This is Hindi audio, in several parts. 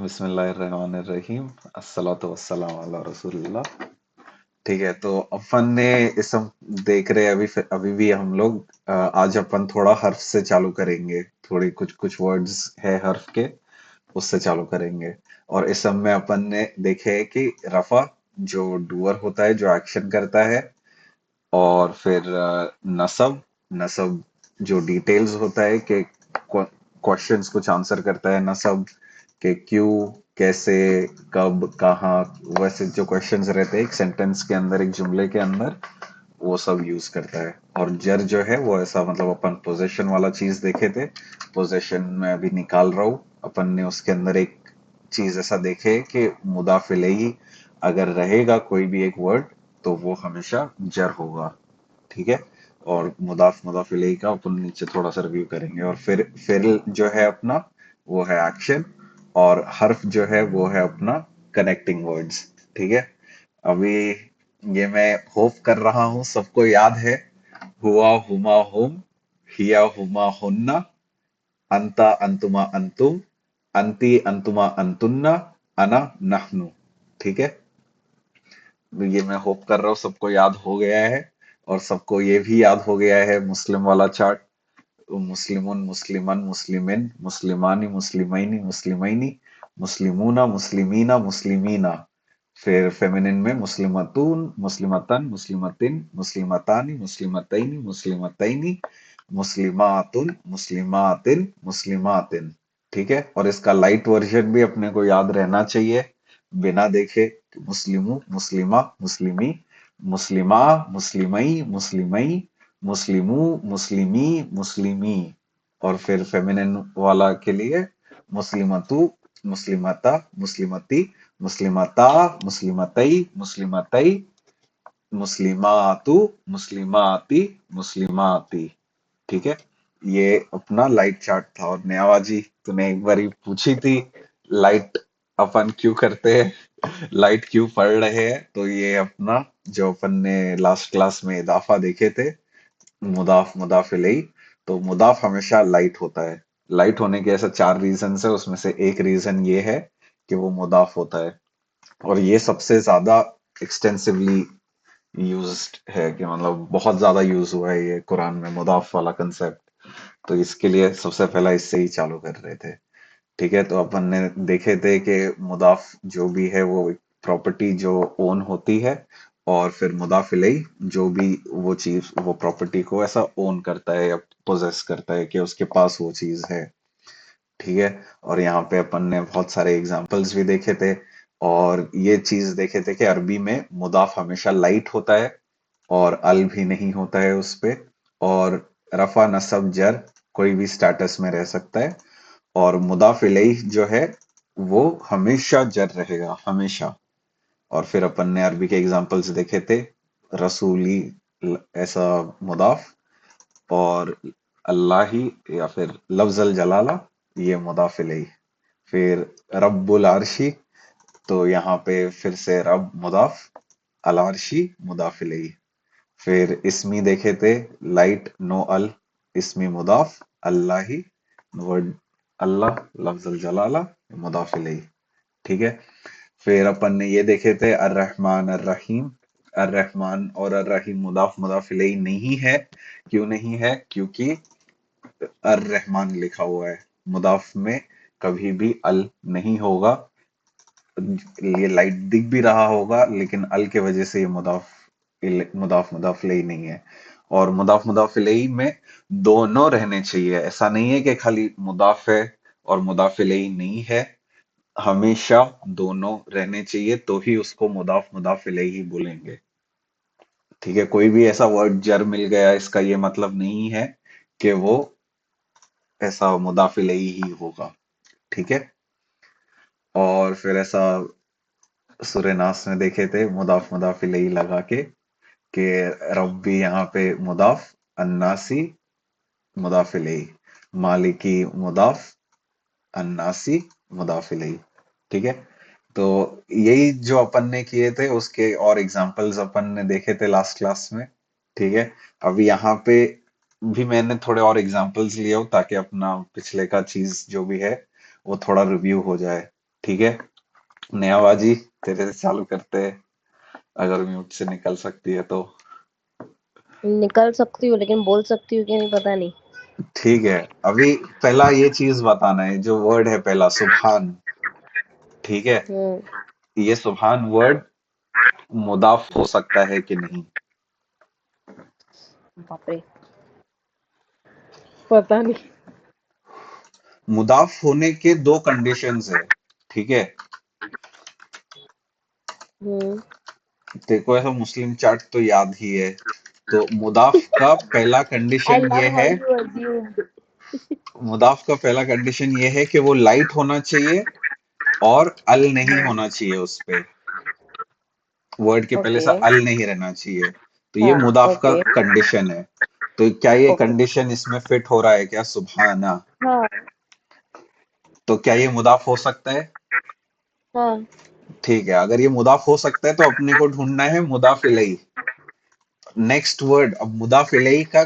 बिस्मिल्लाहिर्रहमानिर्रहीम। अस्सलातु वस्सलाम अला रसूलिल्लाह। ठीक है, तो अपन ने इस सब देख रहे हैं अभी भी हम लोग। आज अपन थोड़ा हर्फ से चालू करेंगे। थोड़ी कुछ कुछ वर्ड्स है हर्फ के, उससे चालू करेंगे। और इस सब में अपन ने देखे है कि रफा जो डूअर होता है, जो एक्शन करता है। और फिर नसब, नसब जो डिटेल्स होता है कि क्वेश्चंस कुछ आंसर करता है। नसब के क्यों, कैसे, कब, कहाँ, वैसे जो क्वेश्चंस रहते हैं एक सेंटेंस के अंदर, एक जुमले के अंदर, वो सब यूज करता है। और जर जो है वो ऐसा, मतलब अपन पोजेशन वाला चीज देखे थे। पोजेशन में अभी निकाल रहा हूँ। अपन ने उसके अंदर एक चीज ऐसा देखे कि मुदाफ इलैही अगर रहेगा कोई भी एक वर्ड, तो वो हमेशा जर होगा। ठीक है। और मुदाफ इलैही का अपन नीचे थोड़ा सा रिव्यू करेंगे। और फिर फिर जो है अपना, वो है एक्शन। और हर्फ जो है वो है अपना कनेक्टिंग वर्ड्स। ठीक है। अभी ये मैं होप कर रहा हूँ सबको याद है। हुआ, हुमा, हुम, हिया, हुमा, हुन्ना, अंता, अंतुमा, अंतुम, अंती, अंतुमा, अंतुन्ना, अना, नहनु। ठीक है। ये मैं होप कर रहा हूँ सबको याद हो गया है। और सबको ये भी याद हो गया है मुस्लिम वाला चार्ट। मुस्लिमुन, मुस्लिमन, मुस्लिमिन, मुस्लिमानी, मुस्लिमैनी, मुस्लिमैनी, मुस्लिमूना, मुस्लिमीना, मुस्लिमीना। फिर फेमिनिन में मुस्लिमतून, मुस्लिमतन, मुस्लिमतिन, मुस्लिमतानी, मुस्लिमतैनी, मुस्लिमतैनी, मुस्लिमातुन, मुस्लिमातिन, मुस्लिमातिन। ठीक है। और इसका लाइट वर्जन भी अपने को याद रहना चाहिए, बिना देखे। मुस्लिमू, मुस्लिमा, मुस्लिमी, मुस्लिमा, मुस्लिमई, मुस्लिमई, मुस्लिमू, मुस्लिमी, मुस्लिमी। और फिर फेमिनिन वाला के लिए मुस्लिमतु, मुस्लिमता, मुस्लिमती, मुस्लिमता, मुस्लिमतई, मुस्लिमतई, मुस्लिमातु, मुस्लिमाती, मुस्लिमाती। ठीक है। ये अपना लाइट चार्ट था। और नेहाबाजी, तूने एक बारी पूछी थी लाइट अपन क्यों करते हैं, लाइट क्यों पढ़ रहे हैं। तो ये अपना जो अपन ने लास्ट क्लास में इदाफा देखे थे, मुदाफ, मुदाफ इलैही। तो मुदाफ हमेशा लाइट होता है। लाइट होने के ऐसा चार रीजन है, उसमें से एक रीजन ये है कि वो मुदाफ होता है। और ये सबसे ज्यादा एक्सटेंसिवली यूज्ड है, कि मतलब बहुत ज्यादा यूज हुआ है ये कुरान में, मुदाफ वाला कंसेप्ट। तो इसके लिए सबसे पहला इससे ही चालू कर रहे थे। ठीक है। तो अपन ने देखे थे कि मुदाफ जो भी है वो प्रॉपर्टी जो ओन होती है। और फिर मुदाफ इलैही जो भी वो चीज, वो प्रॉपर्टी को ऐसा ओन करता है या पोजेस करता है कि उसके पास वो चीज है। ठीक है। और यहाँ पे अपन ने बहुत सारे एग्जाम्पल्स भी देखे थे। और ये चीज देखे थे कि अरबी में मुदाफ हमेशा लाइट होता है, और अल भी नहीं होता है उस पे। और रफा, नसब, जर कोई भी स्टेटस में रह सकता है। और मुदाफ इलैही जो है वो हमेशा जर रहेगा, हमेशा। और फिर अपन ने अरबी के एग्जाम्पल्स देखे थे। रसूली ऐसा मुदाफ, और अल्लाही या फिर लफ्जल जलाला, ये मुदाफ इलैही। फिर रब्बुल अर्शी, तो यहाँ पे फिर से रब मुदाफ, अल अर्शी मुदाफ इलैही। फिर इसमी देखे थे, लाइट, नो अल, इसमी मुदाफ, अल्लाही, वर्ड अल्लाह, लफ्जुल जलाला, मुदाफ इलैही। ठीक है। फिर अपन ने ये देखे थे अर रहमान अर रहीम। अर रहमान और अर रहीम मुदाफ, मुदाफ इलैही नहीं है। क्यों नहीं है? क्योंकि अर रहमान लिखा हुआ है। मुदाफ में कभी भी अल नहीं होगा। ये लाइट दिख भी रहा होगा, लेकिन अल के वजह से ये मुदाफ मुदाफ इलैही नहीं है। और मुदाफ मुदाफ इलैही में दोनों रहने चाहिए। ऐसा नहीं है कि खाली मुदाफ है और मुदाफ इलैही नहीं है। हमेशा दोनों रहने चाहिए, तो ही उसको मुदाफ मुदाफ इलैही बोलेंगे। ठीक है। कोई भी ऐसा वर्ड जर मिल गया, इसका ये मतलब नहीं है कि वो ऐसा मुदाफ इलैही ही होगा। ठीक है। और फिर ऐसा सूरह नास में देखे थे, मुदाफ मुदाफ इलैही लगा के, कि रब्बी यहाँ पे मुदाफ, अन्नासी मुदाफ इलैही, मालिकी मुदाफ, अन्नासी मुदाफ इलैही। ठीक है। तो यही जो अपन ने किए थे, उसके और एग्जांपल्स अपन ने देखे थे लास्ट क्लास में। ठीक है। अभी यहाँ पे भी मैंने थोड़े और एग्जांपल्स लिए हो, ताकि अपना पिछले का चीज जो भी है वो थोड़ा रिव्यू हो जाए। ठीक है, नेहाबाजी तेरे से चालू करते हैं, अगर म्यूट से निकल सकती है तो। निकल सकती हूँ लेकिन बोल सकती हूँ कि नहीं पता नहीं। ठीक है, अभी पहला ये चीज बताना है, जो वर्ड है पहला सुभान। ठीक है, हम्म। ये सुभान वर्ड मुदाफ हो सकता है कि नहीं? बाप रे, पता नहीं। मुदाफ होने के दो कंडीशंस है। ठीक है, हम्म। देखो ऐसा मुस्लिम चार्ट तो याद ही है। तो मुदाफ का पहला आई कंडीशन ये लव है, हाउ यू अज्यूम्ड। मुदाफ का पहला कंडीशन ये है कि वो लाइट होना चाहिए और अल नहीं हाँ। होना चाहिए उस पे। वर्ड के पहले ओके। से अल नहीं रहना चाहिए। तो ये हाँ। मुदाफ का ओके। कंडीशन है। तो क्या ये ओके। कंडीशन इसमें फिट हो रहा है क्या, सुभाना? हाँ। तो क्या ये मुदाफ हो सकता है? हाँ। ठीक है, अगर ये मुदाफ हो सकता है तो अपने को ढूंढना है मुदाफ इलैही। नेक्स्ट वर्ड, अब मुदाफ इलैही का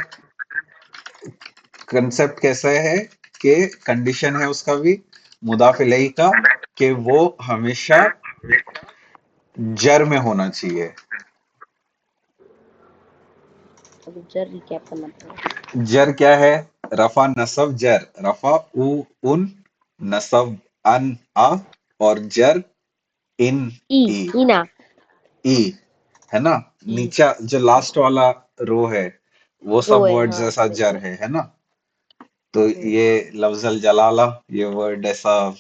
कंसेप्ट कैसा है, कि कंडीशन है उसका भी, मुदाफ इलैही का, कि वो हमेशा जर में होना चाहिए। अभी जर रिकैप करना पड़ेगा। जर क्या है? रफा नसब जर, रफा उ उन, नसब अन आ, और जर इन ई। ई। इना। ई, है ना? ई। नीचा जो लास्ट वाला रो है, वो रो सब है, वर्ड्स हाँ ऐसा जर बिल्कुल। है ना? तो हम्म। ये लफ्जल जलाला, ये वर्ड ऐसा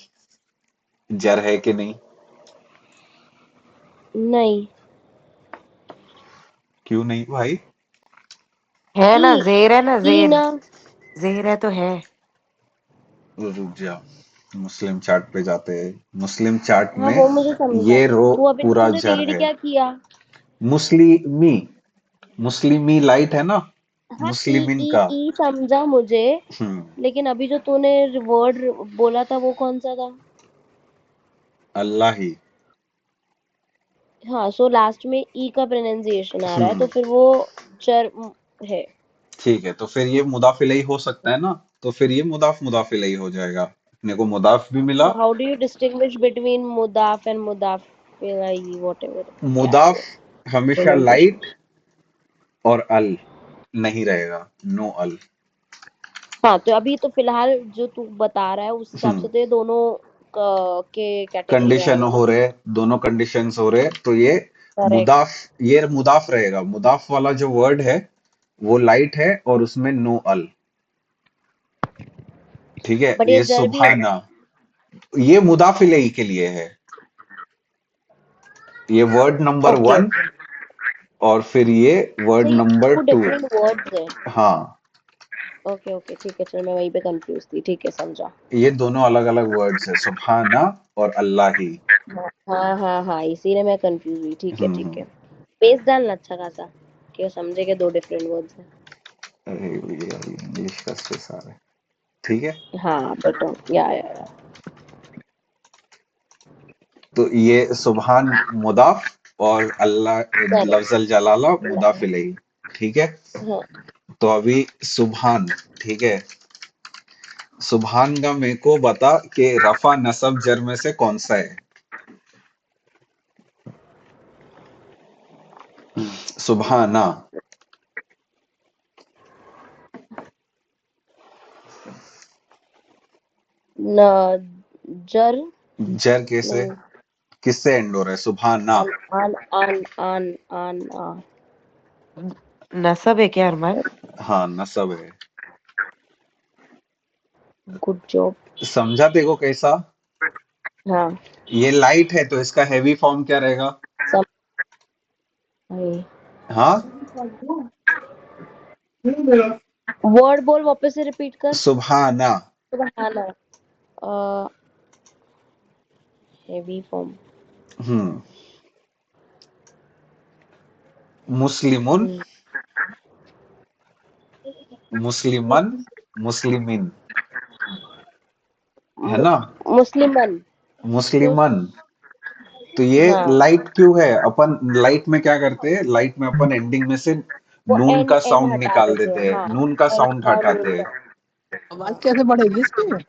जर है कि नहीं? नहीं। क्यों नहीं भाई? है ई। ना, जेर है ना, जेर। इना। जेर है तो है। रुक जा, मुस्लिम चार्ट पे जाते हैं। मुस्लिम चार्ट हाँ में वो मुझे समझा। ये रो तू अभी पूरा तूने जर रीड है। क्या किया? मुस्लिमी, मुस्लिमी लाइट है ना, हाँ, ई मुस्लिमिन ई का। ई समझा मुझे। हम्म, लेकिन अभी जो तूने वर्ड बोला था वो कौन सा था? अल्लाह ही। हाँ, सो लास्ट में ई का प्रोनाउंसिएशन आ रहा है हम्म, तो फिर वो चर है। ठीक है, तो फिर ये मुदाफ इलैही हो सकता है ना? तो फिर ये मुदाफ इलैही हो जाएगा, अपने को मुदाफ भी मिला। So how do you distinguish between mudaf and mudaf ilayhi, whatever? क्या है मुदाफ वो हमेशा प्रोनाउंसिएशन? लाइट और अल नहीं रहेगा, नो अल। हाँ, तो अभी तो फिलहाल जो तू बता रहा है उस हिसाब हम्म, से तो ये दोनों के कैटेगरी में कंडीशन आएगा ना? हो रहे, दोनों कंडीशंस हो रहे, तो ये करेक्ट। मुदाफ, ये मुदाफ रहेगा। मुदाफ वाला जो वर्ड है वो लाइट है और उसमें नो अल। ठीक है, बट ये ये जर भी है ना? सुभाना, ये मुदाफ इलैही के लिए है। ये word number okay one, okay. और फिर ये वर्ड तो ये number two two. Different words है। हाँ, ओके ओके ठीक है, चल मैं वहीं पे कंफ्यूज थी, ठीक है समझा। ये दोनों अलग अलग वर्ड्स है, सुभाना और अल्लाह ही। हाँ हाँ हाँ हाँ, इसीलिए मैं कंफ्यूज हुई, ठीक है ठीक हम्म। है। स्पेस डालना अच्छा खासा कि समझे के दो डिफरेंट वर्ड्स हैं। अरे भैया, इंग्लिश का स्ट्रेस आ रहा है। ठीक है, हाँ बट या तो ये सुभान मुदाफ और अल्लाह करेक्ट। लफ्जल जलाला मुदाफ इलैही। ठीक है, हाँ। तो अभी सुभान, ठीक है, सुभान का मेरे को बता कि रफा नसब जर में से कौन सा है? सुभाना। न जर। जर कैसे, नहीं। किससे एंड हो रहा है? सुभाना। आन आन आन आन आन आ। नसब है क्या अरमान? हाँ, नसब है। Good job. समझा तेको कैसा? हाँ। ये लाइट है तो इसका हैवी फॉर्म क्या रहेगा? सब है। हाँ, वर्ड बोल वापस से रिपीट कर। सुभाना। सुबहाना। Heavy form. हम्म, मुस्लिमुन, मुस्लिमन, मुस्लिमिन, है ना? मुस्लिमन। तो मुस्लिमन। तो ये हाँ, लाइट क्यों है? अपन लाइट में क्या करते हैं, लाइट में अपन एंडिंग में से वो नून एन का एन साउंड हटा निकाल देते देते हैं, हैं, हाँ। नून का एन साउंड और नून हटाते हैं। का। आवाज कैसे बढ़ेगी इसकी?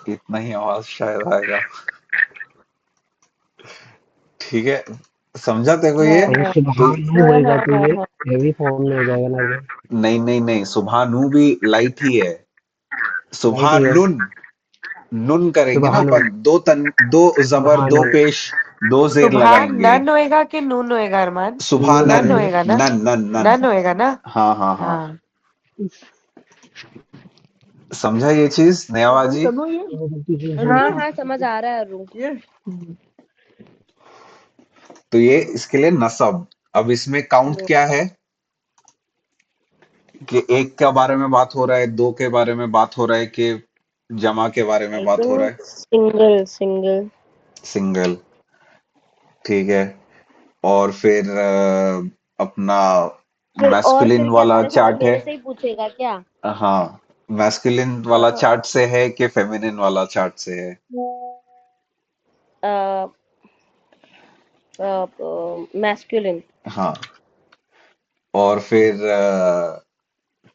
इतना ही आवाज शायद आएगा। ठीक है, समझा तेरे को ये? हाँ अगर हाँ तो सुबहानु हाँ होएगा हाँ तो हाँ ये हाँ हेवी फॉर्म में हो जाएगा ना फिर। नहीं नहीं नहीं, सुबहानु भी लाइट ही है। राइट ही है। सुबहानुन, नुन करेंगे ना सुबहानु, अपन, दो जबर, दो सुबहानु, पेश, दो जेर सुबह लगाएंगे। नन होएगा कि नून होएगा अरमान? सुबह नून नन नन, करेंगे। होएगा ना? None none none. नन होएगा ना? हाँ हाँ हाँ, हाँ। समझा ये चीज नयाबाजी? हाँ हाँ समझ आ रहा है अरु। तो ये इसके लिए नसब। अब इसमें काउंट क्या है कि एक के बारे में बात हो रहा है, दो के बारे में बात हो रहा है, कि जमा के बारे में आई बात हो रहा थिंक है? Single single. सिंगल। ठीक है। और फिर अपना फिर और मैस्कुलिन फिर क्या वाला सारे सवाल चार्ट है। मेरे से ही पूछेगा क्या? हाँ, मैस्कुलिन वाला हाँ चार्ट से है कि फेमिनिन वाला चार्ट से है? मैस्कुलिन। हाँ। और फिर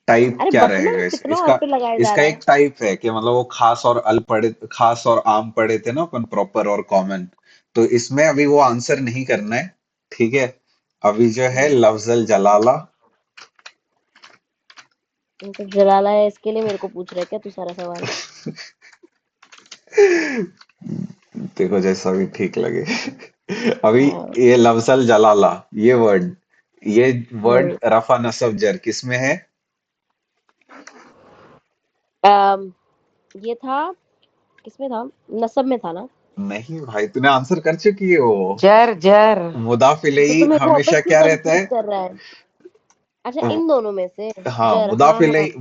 टाइप अरे क्या बकना रहेगा कितना इसका? आपे लगाया जा इसका रहा एक टाइप है कि मतलब वो खास और अल पढ़े, खास और आम पढ़े थे ना अपन, प्रॉपर और कॉमन। तो इसमें अभी वो आंसर नहीं करना है। ठीक है, अभी जो है है। लफ्जल जलाला। तो जलाला है इसके लिए मेरे को पूछ रहा है क्या तू सारा सवाल? देखो जैसा भी ठीक लगे। अभी हाँ। ये लफ्जल जलाला, ये वर्ड हम्म, रफा नसब जर किस में है? अम, ये था किसमें था? नसब में था ना? नहीं भाई, तूने आंसर कर चुकी है वो। जर जर। मुदाफ तो इलैही मेरे को वापस हमेशा क्यों क्या रहता कंफ्यूज है? कर रहा है? अच्छा इन दोनों में से। हाँ, जर हाँ हाँ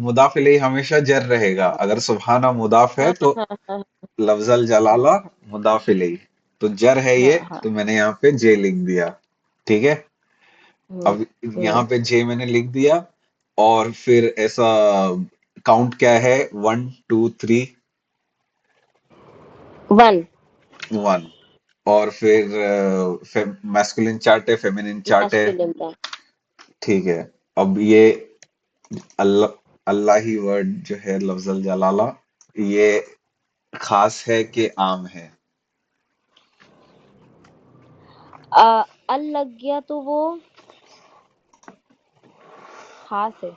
मुदाफ इलैही हमेशा जर रहेगा। अगर सुबहाना मुदाफ है हाँ तो हाँ हाँ लफ्जल हाँ जलाला मुदाफ इलैही, तो जर है हाँ ये, हाँ। तो मैंने यहाँ पे जे लिख दिया। ठीक है, हम्म अब यहाँ हम्म पे जे मैंने लिख दिया। और फिर ऐसा काउंट क्या है? 1 2 3, वन। 1। और फिर मैस्कुलिन चार्ट है, फेमिनिन चार्ट है। मैस्कुलिन था। ठीक है, अब ये अल्लाह अल्लाह ही वर्ड जो है लफ्जल जलाला, ये खास है कि आम है? अल लग गया तो वो खास है।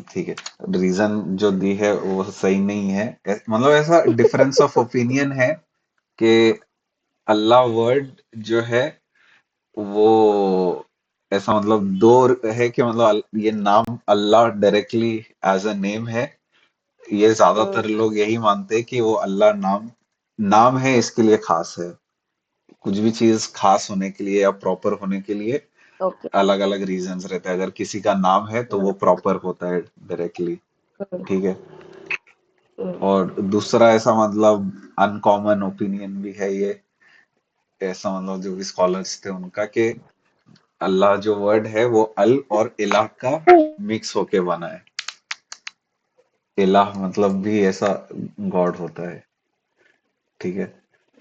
ठीक है, रीजन जो दी है वो सही नहीं है। मतलब ऐसा डिफरेंस ऑफ ओपिनियन है कि अल्लाह वर्ड जो है वो ऐसा मतलब दो है कि मतलब ये नाम अल्लाह डायरेक्टली एज अ नेम है। ये ज्यादातर लोग यही मानते हैं कि वो अल्लाह नाम नाम है, इसके लिए खास है। कुछ भी चीज खास होने के लिए या प्रॉपर होने के लिए ओके। अलग अलग रीजंस रहते हैं। अगर किसी का नाम है तो वो प्रॉपर होता है डायरेक्टली। ठीक है। और दूसरा ऐसा मतलब अनकॉमन ओपिनियन भी है ये, ऐसा मतलब जो भी स्कॉलर्स थे उनका, कि अल्लाह जो वर्ड है वो अल और इलाह का मिक्स होके बना है। इलाह मतलब भी ऐसा गॉड होता है। ठीक है,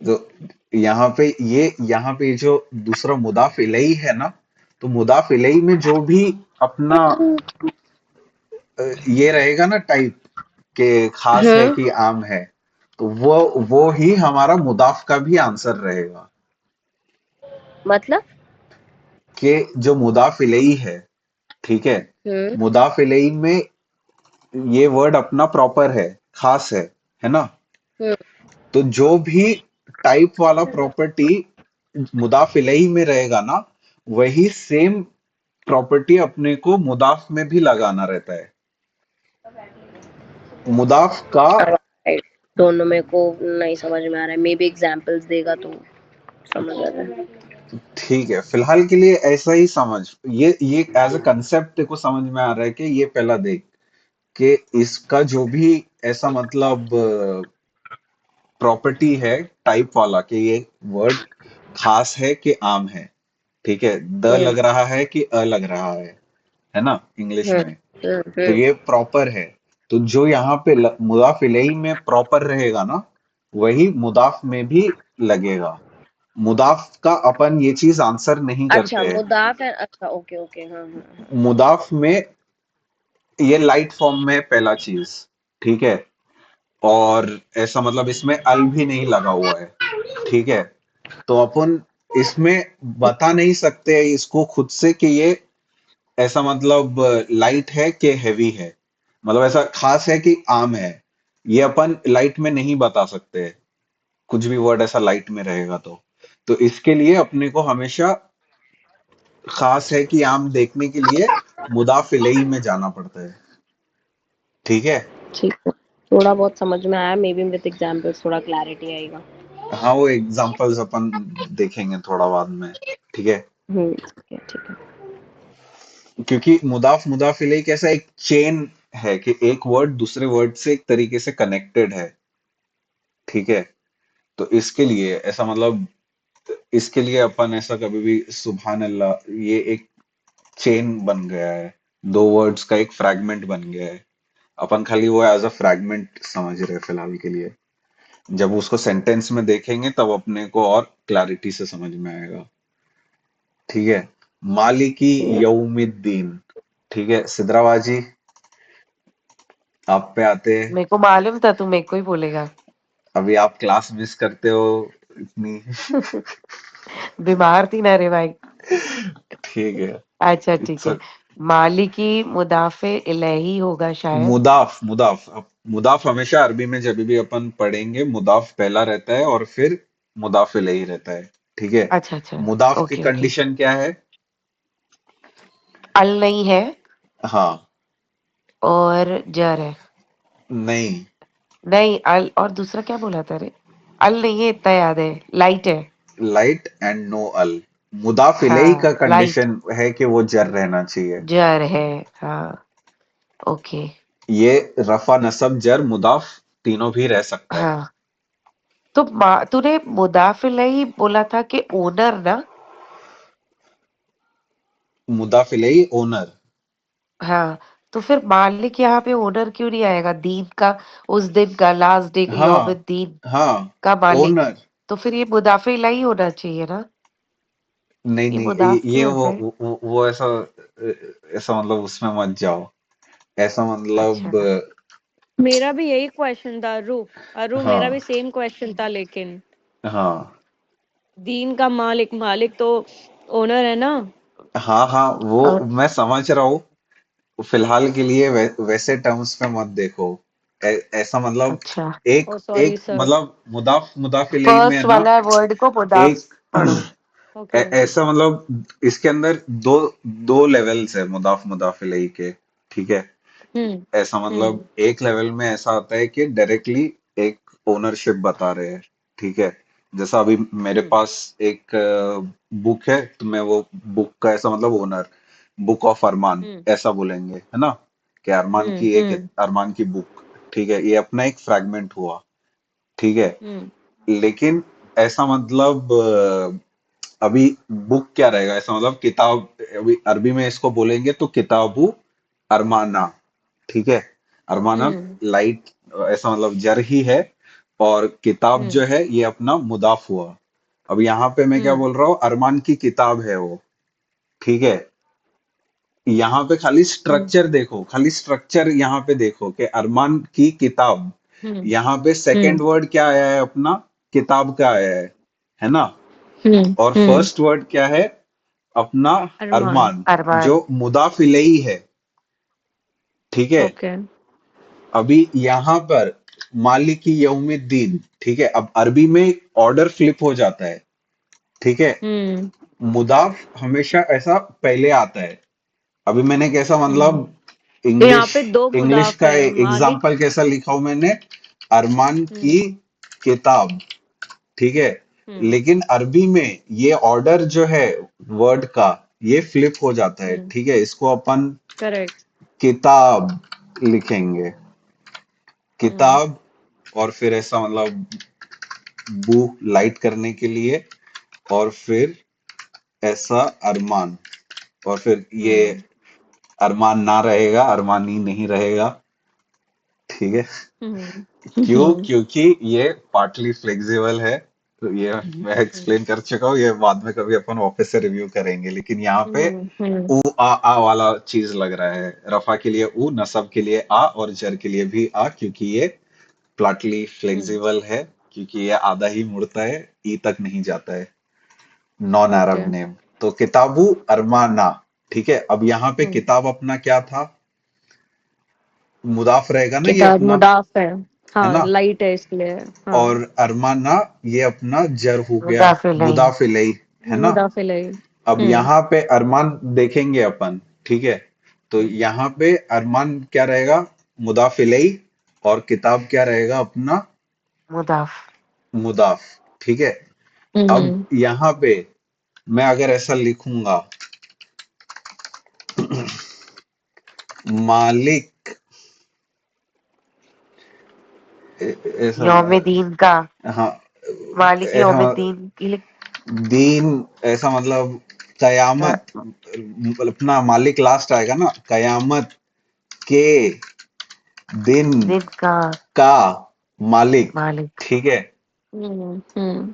तो यहाँ पे जो दूसरा मुदाफ इलैही है ना, तो मुदाफ इलैही में जो भी अपना ये रहेगा ना टाइप, के खास है हम्म कि आम है, तो वो ही हमारा मुदाफ का भी आंसर रहेगा। मतलब। कि जो मुदाफ इलैही है, ठीक है, हम्म मुदाफ इलैही में ये वर्ड अपना प्रॉपर है, खास है ना? हम्म तो जो भी टाइप वाला प्रॉपर्टी मुदाफ इलैही में रहेगा ना, वही सेम प्रॉपर्टी अपने को मुदाफ में भी लगाना रहता है। मुदाफ का राइट। दोनों मेरे को नहीं समझ में आ रहा है, मे बी एग्जांपल्स देगा तो समझ आ रहा है। ठीक है, फिलहाल के लिए ऐसा ही समझ। ये एज अ कंसेप्ट तेको समझ में आ रहा है कि ये पहला देख कि इसका जो भी ऐसा मतलब प्रॉपर्टी है टाइप वाला, कि ये वर्ड खास है कि आम है। ठीक है, द हम्म लग रहा है कि अ लग रहा है ना इंग्लिश हम्म में? तो ये प्रॉपर है। तो जो यहाँ पे मुदाफ इलैही में प्रॉपर रहेगा ना, वही मुदाफ में भी लगेगा। मुदाफ का अपन ये चीज आंसर नहीं अच्छा करते हैं। मुदाफ है। अच्छा ओके ओके हाँ हाँ हाँ। मुदाफ में ये लाइट फॉर्म में है पहला चीज। ठीक है, और ऐसा मतलब इसमें अल भी नहीं लगा हुआ है, ठीक है। तो अपन इसमें बता नहीं सकते इसको खुद से कि ये ऐसा मतलब लाइट है कि हैवी है, मतलब ऐसा खास है कि आम है, ये अपन लाइट में नहीं बता सकते। कुछ भी वर्ड ऐसा लाइट में रहेगा तो इसके लिए अपने को हमेशा खास है कि आम देखने के लिए मुदाफ इलैही में जाना पड़ता है, ठीक है। ठीक है, थोड़ा बहुत समझ में आया, मे बी विद एग्जांपल्स थोड़ा क्लैरिटी आएगा। हाँ, वो एग्जांपल्स अपन देखेंगे थोड़ा बाद में, ठीक है। ठीक है, ठीक है। क्योंकि मुदाफ मुदाफ इलैही कैसा एक चेन है कि एक वर्ड दूसरे वर्ड से एक तरीके से कनेक्टेड है, ठीक है। तो इसके लिए ऐसा मतलब इसके लिए अपन ऐसा कभी भी सुभान अल्लाह ये एक चेन बन गया है, दो वर्ड्स का एक फ्रैगमेंट बन गया है। अपन खाली वो एज अ फ्रैगमेंट समझ रहे हैं फिलहाल के लिए। जब उसको सेंटेंस में देखेंगे तब अपने को और क्लैरिटी से समझ में आएगा, ठीक है। मालिकी यौमिद्दीन, ठीक है। सिद्राबाजी आप पे आते हैं। मेरे को मालूम था तू मेरे को ही बोलेगा। अभी आप क्लास मिस करते हो इतनी। बीमार थी ना रे भाई। ठीक है। अच्छा ठीक इट्स है। मालिकी मुदाफे इलैही होगा शायद। मुदाफ मुदाफ अब मुदाफ हमेशा अरबी में जब भी अपन पढ़ेंगे मुदाफ पहला रहता है और फिर मुदाफ इलैही रहता है, ठीक है। अच्छा अच्छा। मुदाफ की ओके ओके। कंडीशन क्या है? अल नहीं है हाँ। और जर है। नहीं। नहीं अल और दूसरा क्या बोला था रे? अल नहीं है इतना याद है, लाइट है। लाइट एंड नो अल। मुदाफ इलैही का हाँ लाइट कंडीशन है कि वो जर रहना चाहिए। जर है। हाँ ओके। ये रफा नसब जर मुदाफ तीनों भी रह सकता है। हाँ तो तूने मुदाफ इलैही बोला था कि ओनर ना। मुदाफ इलैही ओनर। हाँ तो फिर मालिक यहाँ पे ओनर क्यों नहीं आएगा? दीन का, उस दिन का, लास्ट डे के हाँ। यौमुद्दीन हाँ। का मालिक। ओनर। तो फिर ये मुदाफे इलाही होना चाहिए ना। नहीं ये नहीं, मुदाफ ये क्यों है फिर? वो ऐसा ऐसा मतलब उसमें मत जाओ। ऐसा अच्छा मतलब मेरा भी यही क्वेश्चन था अरु। अरु मेरा भी हाँ। सेम क्वेश्चन था, लेकिन हाँ। दीन का मालिक, मालिक तो ओनर है ना। हाँ। हाँ, वो और मैं समझ रहा हूँ। फिलहाल के लिए वैसे टर्म्स में मत देखो। ऐसा मतलब अच्छा एक ओ सॉरी एक सर। मतलब मुदाफ मुदाफ इलैही में है फर्स्ट ना। वाला वर्ड को मुदाफ एक पढ़ो। ओके। ऐसा मतलब इसके अंदर दो दो लेवल्स है मुदाफ मुदाफ इलैही के, ठीक है। हम्म। ऐसा मतलब एक लेवल में ऐसा आता है कि डायरेक्टली एक ओनरशिप बता रहे हैं, ठीक है। जैसा अभी मेरे हम्म। पास एक बुक है तो मैं वो बुक का ऐसा मतलब ओनर, बुक ऑफ अरमान हम्म। ऐसा बोलेंगे, है ना। कि अरमान की एक हम्म। अरमान की बुक, ठीक है। ये अपना एक फ्रैगमेंट हुआ, ठीक है। हम्म। लेकिन ऐसा मतलब अभी बुक क्या रहेगा, ऐसा मतलब किताब। अभी अरबी में इसको बोलेंगे तो किताबु अरमाना, ठीक है। अरमाना हम्म। लाइट ऐसा मतलब जर ही है, और किताब जो हम्म। है ये अपना मुदाफ हुआ। अब यहाँ पे मैं क्या हम्म। बोल रहा हूँ, अरमान की किताब है वो, ठीक है। यहाँ पे खाली हम्म। स्ट्रक्चर देखो, खाली स्ट्रक्चर यहाँ पे देखो कि अरमान की किताब। हम्म। यहाँ पे सेकंड वर्ड क्या आया है अपना, किताब का आया है ना। हम्म। और हम्म। फर्स्ट वर्ड क्या है अपना, अरमान। अरमान, अरमान। जो मुदाफ इलैही है, ठीक है। ओके। अभी यहाँ पर मालिकी यौमिद्दीन, ठीक है। अब अरबी में ऑर्डर फ्लिप हो जाता है, ठीक है। हम्म। मुदाफ हमेशा ऐसा पहले आता है। अभी मैंने कैसा हम्म। मतलब तो यहाँ इंग्लिश पे दो इंग्लिश मुदाफ का है, मालिक। एग्जाम्पल कैसा लिखा हूं मैंने, अरमान की हम्म। किताब, ठीक है। हम्म। लेकिन अरबी में ये ऑर्डर जो है वर्ड का ये फ्लिप हो जाता है, हम्म। ठीक है। इसको अपन करेक्ट। किताब लिखेंगे, हम्म। किताब। और फिर ऐसा मतलब बू लाइट करने के लिए, और फिर ऐसा अरमान, और फिर ये हम्म। अरमान ना रहेगा, अरमानी नहीं रहेगा, ठीक है। हम्म। क्यों? हम्म। क्योंकि ये पार्टली फ्लेक्सिबल है। तो ये मैं एक्सप्लेन कर चुका हूँ, ये बाद में कभी अपन ऑफिस से रिव्यू करेंगे। लेकिन यहाँ पे हम्म। ऊ आ वाला चीज लग रहा है। रफा के लिए ऊ, नसब के लिए आ, और जर के लिए भी आ, क्योंकि ये प्लाटली हम्म फ्लेक्सिबल है क्योंकि ये आधा ही मुड़ता है, ई तक नहीं जाता है। नॉन ओके अरब नेम। तो किताबू अरमाना। ठीक है, अब यहाँ पे हम्म किताब अपना क्या था? मुदाफ रहेगा ना ये किताब अपना, मुदाफ है। है हाँ ना? लाइट है इसलिए। हाँ और अरमाना ये अपना जर हो गया, मुदाफ इलैही। मुदाफ इलैही, है ना? मुदाफ इलैही। अब यहाँ पे अरमान देखेंगे अपन, ठीक है? तो यहाँ पे अरमान क्या रहेगा? मुदाफ इलैही। और किताब क्या रहेगा अपना? मुदाफ। मुदाफ। ठीक है, अब हम्म यहाँ पे मैं अगर ऐसा लिखूंगा, मालिक, ऐसा, यौम दीन का, हाँ, मालिक ऐसा यौम दीन की दीन, ऐसा मतलब कयामत, अपना मालिक लास्ट आएगा ना, कयामत के दिन दिन का का मालिक। मालिक। ठीक है, हम्म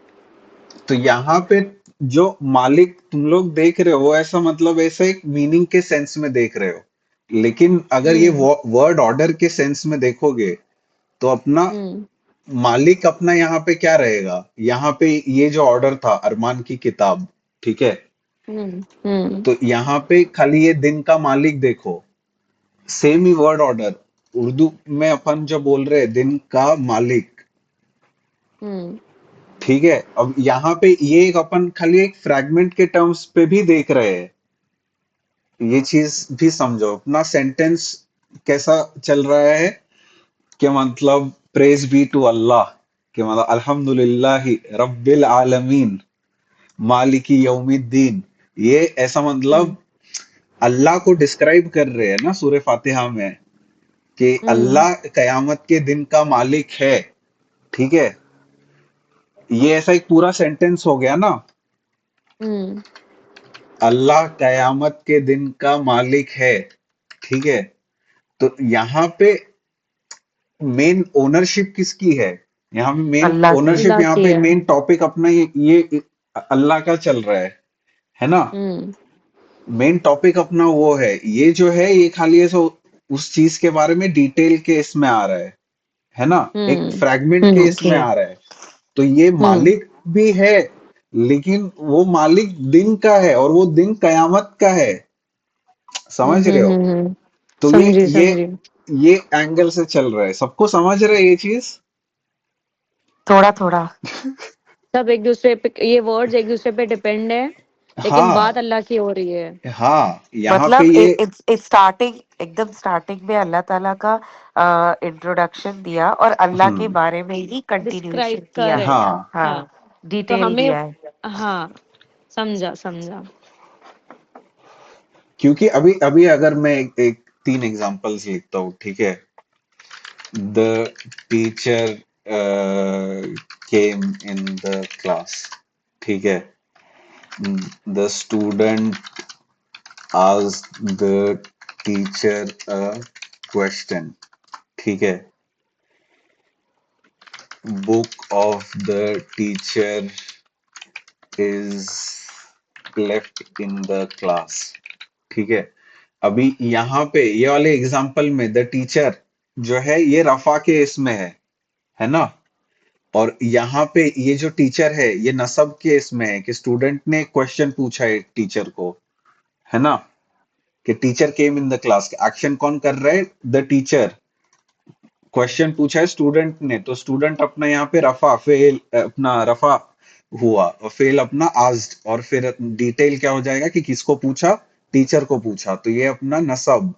तो यहाँ पे जो मालिक तुम लोग देख रहे हो, ऐसा मतलब ऐसा एक मीनिंग के सेंस में देख रहे हो, लेकिन अगर ये हम्म वर्ड ऑर्डर के सेंस में देखोगे तो अपना हम्म मालिक अपना यहाँ पे क्या रहेगा? यहाँ पे ये जो ऑर्डर था अरमान की किताब, ठीक है, हम्म तो यहाँ पे खाली ये दिन का मालिक देखो, सेम ही वर्ड ऑर्डर। उर्दू में अपन जो बोल रहे हैं दिन का मालिक, हम्म ठीक है, अब यहाँ पे ये एक अपन खाली एक फ्रैगमेंट के टर्म्स पे भी देख रहे हैं। ये चीज भी समझो, अपना सेंटेंस कैसा चल रहा है कि मतलब प्रेज बी टू अल्लाह, कि मतलब अल्हम्दुलिल्लाहि रब्बिल आलमीन मालिकी यौमिद्दीन। ये ऐसा मतलब हम्म अल्लाह को डिस्क्राइब कर रहे हैं ना सूरह फातिहा में, कि हम्म अल्लाह कयामत के दिन का मालिक है। ठीक है, ये ऐसा एक पूरा सेंटेंस हो गया ना, हम्म अल्लाह कयामत के दिन का मालिक है। ठीक है, तो यहाँ पे मेन ओनरशिप किसकी है? यहाँ पे मेन अल्लाह की। ओनरशिप, अल्लाह यहाँ की पे है। मेन टॉपिक अपना ये अल्लाह का चल रहा है ना? हम्म मेन टॉपिक अपना वो है, ये जो है ये खाली ऐसा उस चीज के बारे में डिटेल के इसमें आ रहा है ना, एक हम्म फ्रैगमेंट के ओके। इसमें आ रहा है। तो ये हम्म मालिक भी है, लेकिन वो मालिक दिन का है और वो दिन कयामत का है। समझ रहे हो? हम्म तो ये समझी ये समझी। ये एंगल से चल रहा है, सबको समझ रहे हैं ये चीज? थोड़ा थोड़ा। सब एक दूसरे पे ये वर्ड्स एक दूसरे पे डिपेंड है लेकिन हाँ, बात अल्लाह की हो रही है। हाँ, यहाँ पे मतलब ये, इट्स स्टार्टिंग, एकदम स्टार्टिंग में अल्लाह ताला का इंट्रोडक्शन दिया और अल्लाह के हम्म, बारे में ही डिस्क्राइब कंटिन्यूशन कर किया रहे है। हैं। हाँ, हाँ, हाँ तो डिटेल हमें दिया है। हाँ समझा समझा। क्योंकि अभी अभी अगर मैं एक 3 एग्जांपल्स लिखता हूँ, ठीक है, the teacher came in the class, ठीक है, the student asked the teacher a question, ठीक है, book of the teacher is left in the class, ठीक है। अभी यहाँ पे ये वाले एग्जाम्पल में द टीचर जो है ये रफा के इसमें है ना? और यहाँ पे ये जो टीचर है ये नसब के इसमें है, कि स्टूडेंट ने क्वेश्चन पूछा है टीचर को, है ना, कि teacher came in the class, action कौन कर रहा है? The teacher. क्वेश्चन पूछा है स्टूडेंट ने, तो स्टूडेंट अपना यहाँ पे रफा फेल, अपना रफा हुआ, और फेल अपना आस्क्ड, और फिर डिटेल क्या हो जाएगा कि किसको पूछा? टीचर को पूछा, तो ये अपना नसब।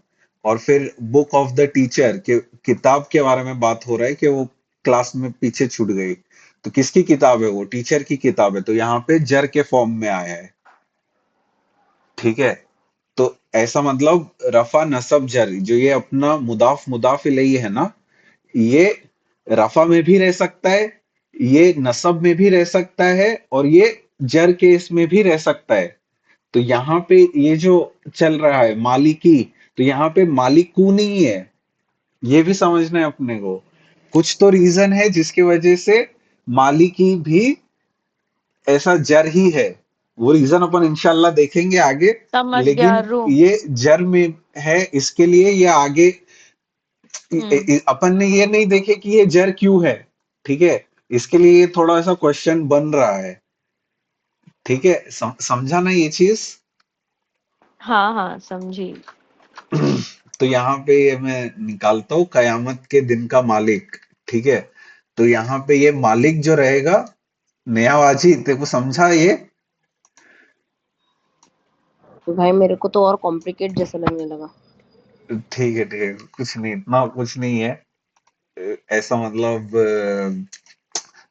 और फिर बुक ऑफ द टीचर, के किताब के बारे में बात हो रहा है कि वो क्लास में पीछे छूट गई, तो किसकी किताब है? वो टीचर की किताब है, तो यहाँ पे जर के फॉर्म में आया है। ठीक है, तो ऐसा मतलब रफा नसब जर, जो ये अपना मुदाफ मुदाफ इलैही है ना, ये रफा में भी रह सकता है, ये नसब में भी रह सकता है, और ये जर के इसमें भी रह सकता है। तो यहाँ पे ये जो चल रहा है मालिकी, तो यहाँ पे मालिकू नहीं है, ये भी समझना है अपने को। कुछ तो रीजन है जिसकी वजह से मालिकी भी ऐसा जर ही है, वो रीजन अपन इंशाल्लाह देखेंगे आगे। समझ गया लेकिन रू। ये जर में है, इसके लिए ये आगे अपन ने ये नहीं देखे कि ये जर क्यों है, ठीक है। इसके लिए ये थोड़ा सा क्वेश्चन बन रहा है, ठीक है। समझा ना ये चीज। हाँ हाँ समझी। तो यहाँ पे ये मैं निकालता हूँ, कयामत के दिन का मालिक, ठीक है। तो यहाँ पे ये मालिक जो रहेगा, नयावाजी तेरे को समझा ये। भाई मेरे को तो और कॉम्प्लिकेट जैसा लगने लगा। ठीक है, ठीक है, कुछ नहीं, इतना कुछ नहीं है। ऐसा मतलब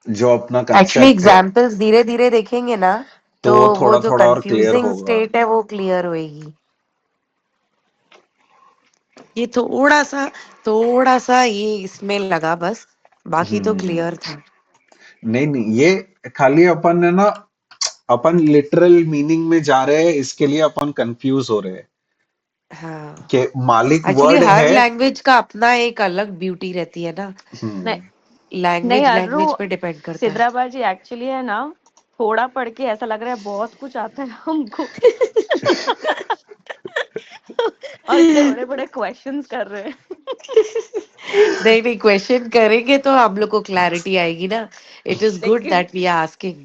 जो अपना एक्चुअली कंसेप्ट है, एग्जाम्पल्स धीरे धीरे देखेंगे ना, तो तो वो वो थोड़ा जो थोड़ा और क्लियर कंफ्यूजिंग होगा। स्टेट है वो क्लियर होएगी। ये थोड़ा सा ये इसमें लगा बस, बाकी तो हम्म। क्लियर था। नहीं नहीं, ये खाली अपन है ना, अपन लिटरल मीनिंग में जा रहे हैं, इसके लिए अपन कंफ्यूज हो रहे हैं हाँ, कि मालिक एक्चुअली वर्ड हर है। लैंग्वेज का अपना एक अलग ब्यूटी रहती है ना। नहीं हम्म। नहीं लैंग्वेज अर्रू, लैंग्वेज पे डिपेंड करता है। सिद्रा बाजी एक्चुअली है ना, थोड़ा पढ़ के ऐसा लग रहा है बहुत कुछ आता है हमको। और इतने बड़े बड़े क्वेश्चंस कर रहे हैं। नहीं नहीं, क्वेश्चन करेंगे तो हम लोग को क्लैरिटी आएगी ना। इट इज गुड लेकिन दैट वी आर आस्किंग।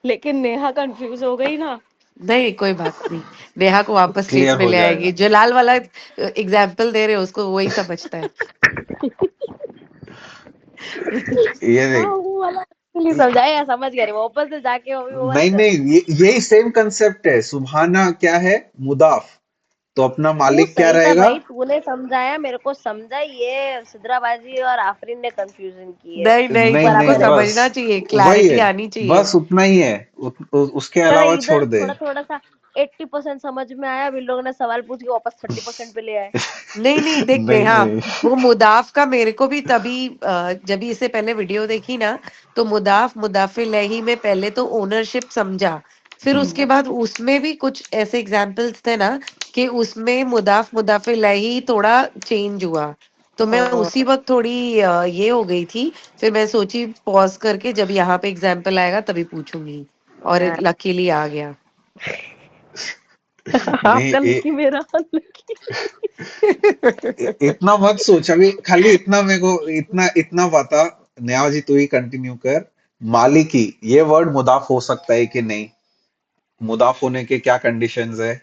लेकिन नेहा कंफ्यूज हो गई ना। नहीं कोई बात नहीं, नेहा को वापस स्टेज क्लियर पे हो ले जाएगा। आएंगे। जो लाल वाला एग्जाम्पल दे रहे हो उसको वही समझता है। ये हाँ देख, वो वाला नहीं समझा या समझ गया रे, वो ऊपर से जाके वो मत नहीं कर। नहीं, ये यही सेम कंसेप्ट है। सुभाना क्या है? मुदाफ। तो अपना तू मालिक क्या सही था रहेगा? भाई, तूने समझाया मेरे को, समझा। ये सिद्राबाजी और आफरीन ने कंफ्यूजन की है। नहीं नहीं, तू नहीं तुमको नहीं, बराबर है। बस समझना चाहिए, वही क्लैरिटी है, आनी चाहिए। बस उतना ही है। उसके तो अलावा छोड़ इधर दे। थोड़ा थोड़ा सा 80% समझ में आया, अब इन लोगों ने सवाल पूछ के वापस 30% पे ले आए। नहीं नहीं, देख नहीं नेहा, नहीं। वो मुदाफ का मेरे को भी तभी जब भी इससे पहले वीडियो देखी ना, तो मुदाफ मुदाफिल लही में पहले तो ओनरशिप समझा। फिर उसके बाद उसमें भी कुछ ऐसे एग्जाम्पल्स थे ना कि उसमें मुदाफ मुदाफिल लही थोड़ा चेंज हुआ। तो मैं हाँ उसी वक्त थोड़ी ये हो गई थी। फिर मैं सोची पॉज करके जब यहाँ पे एग्जाम्पल आएगा तभी पूछूंगी, और हाँ। लकीली आ गया। नहीं आपका लकी, मेरा लकी। इतना मत सोच अभी, खाली इतना मेरे को, इतना इतना बता। नया जी तू ही कंटिन्यू कर। मालिकी, ये वर्ड मुदाफ हो सकता है कि नहीं? मुदाफ होने के क्या कंडीशंस है?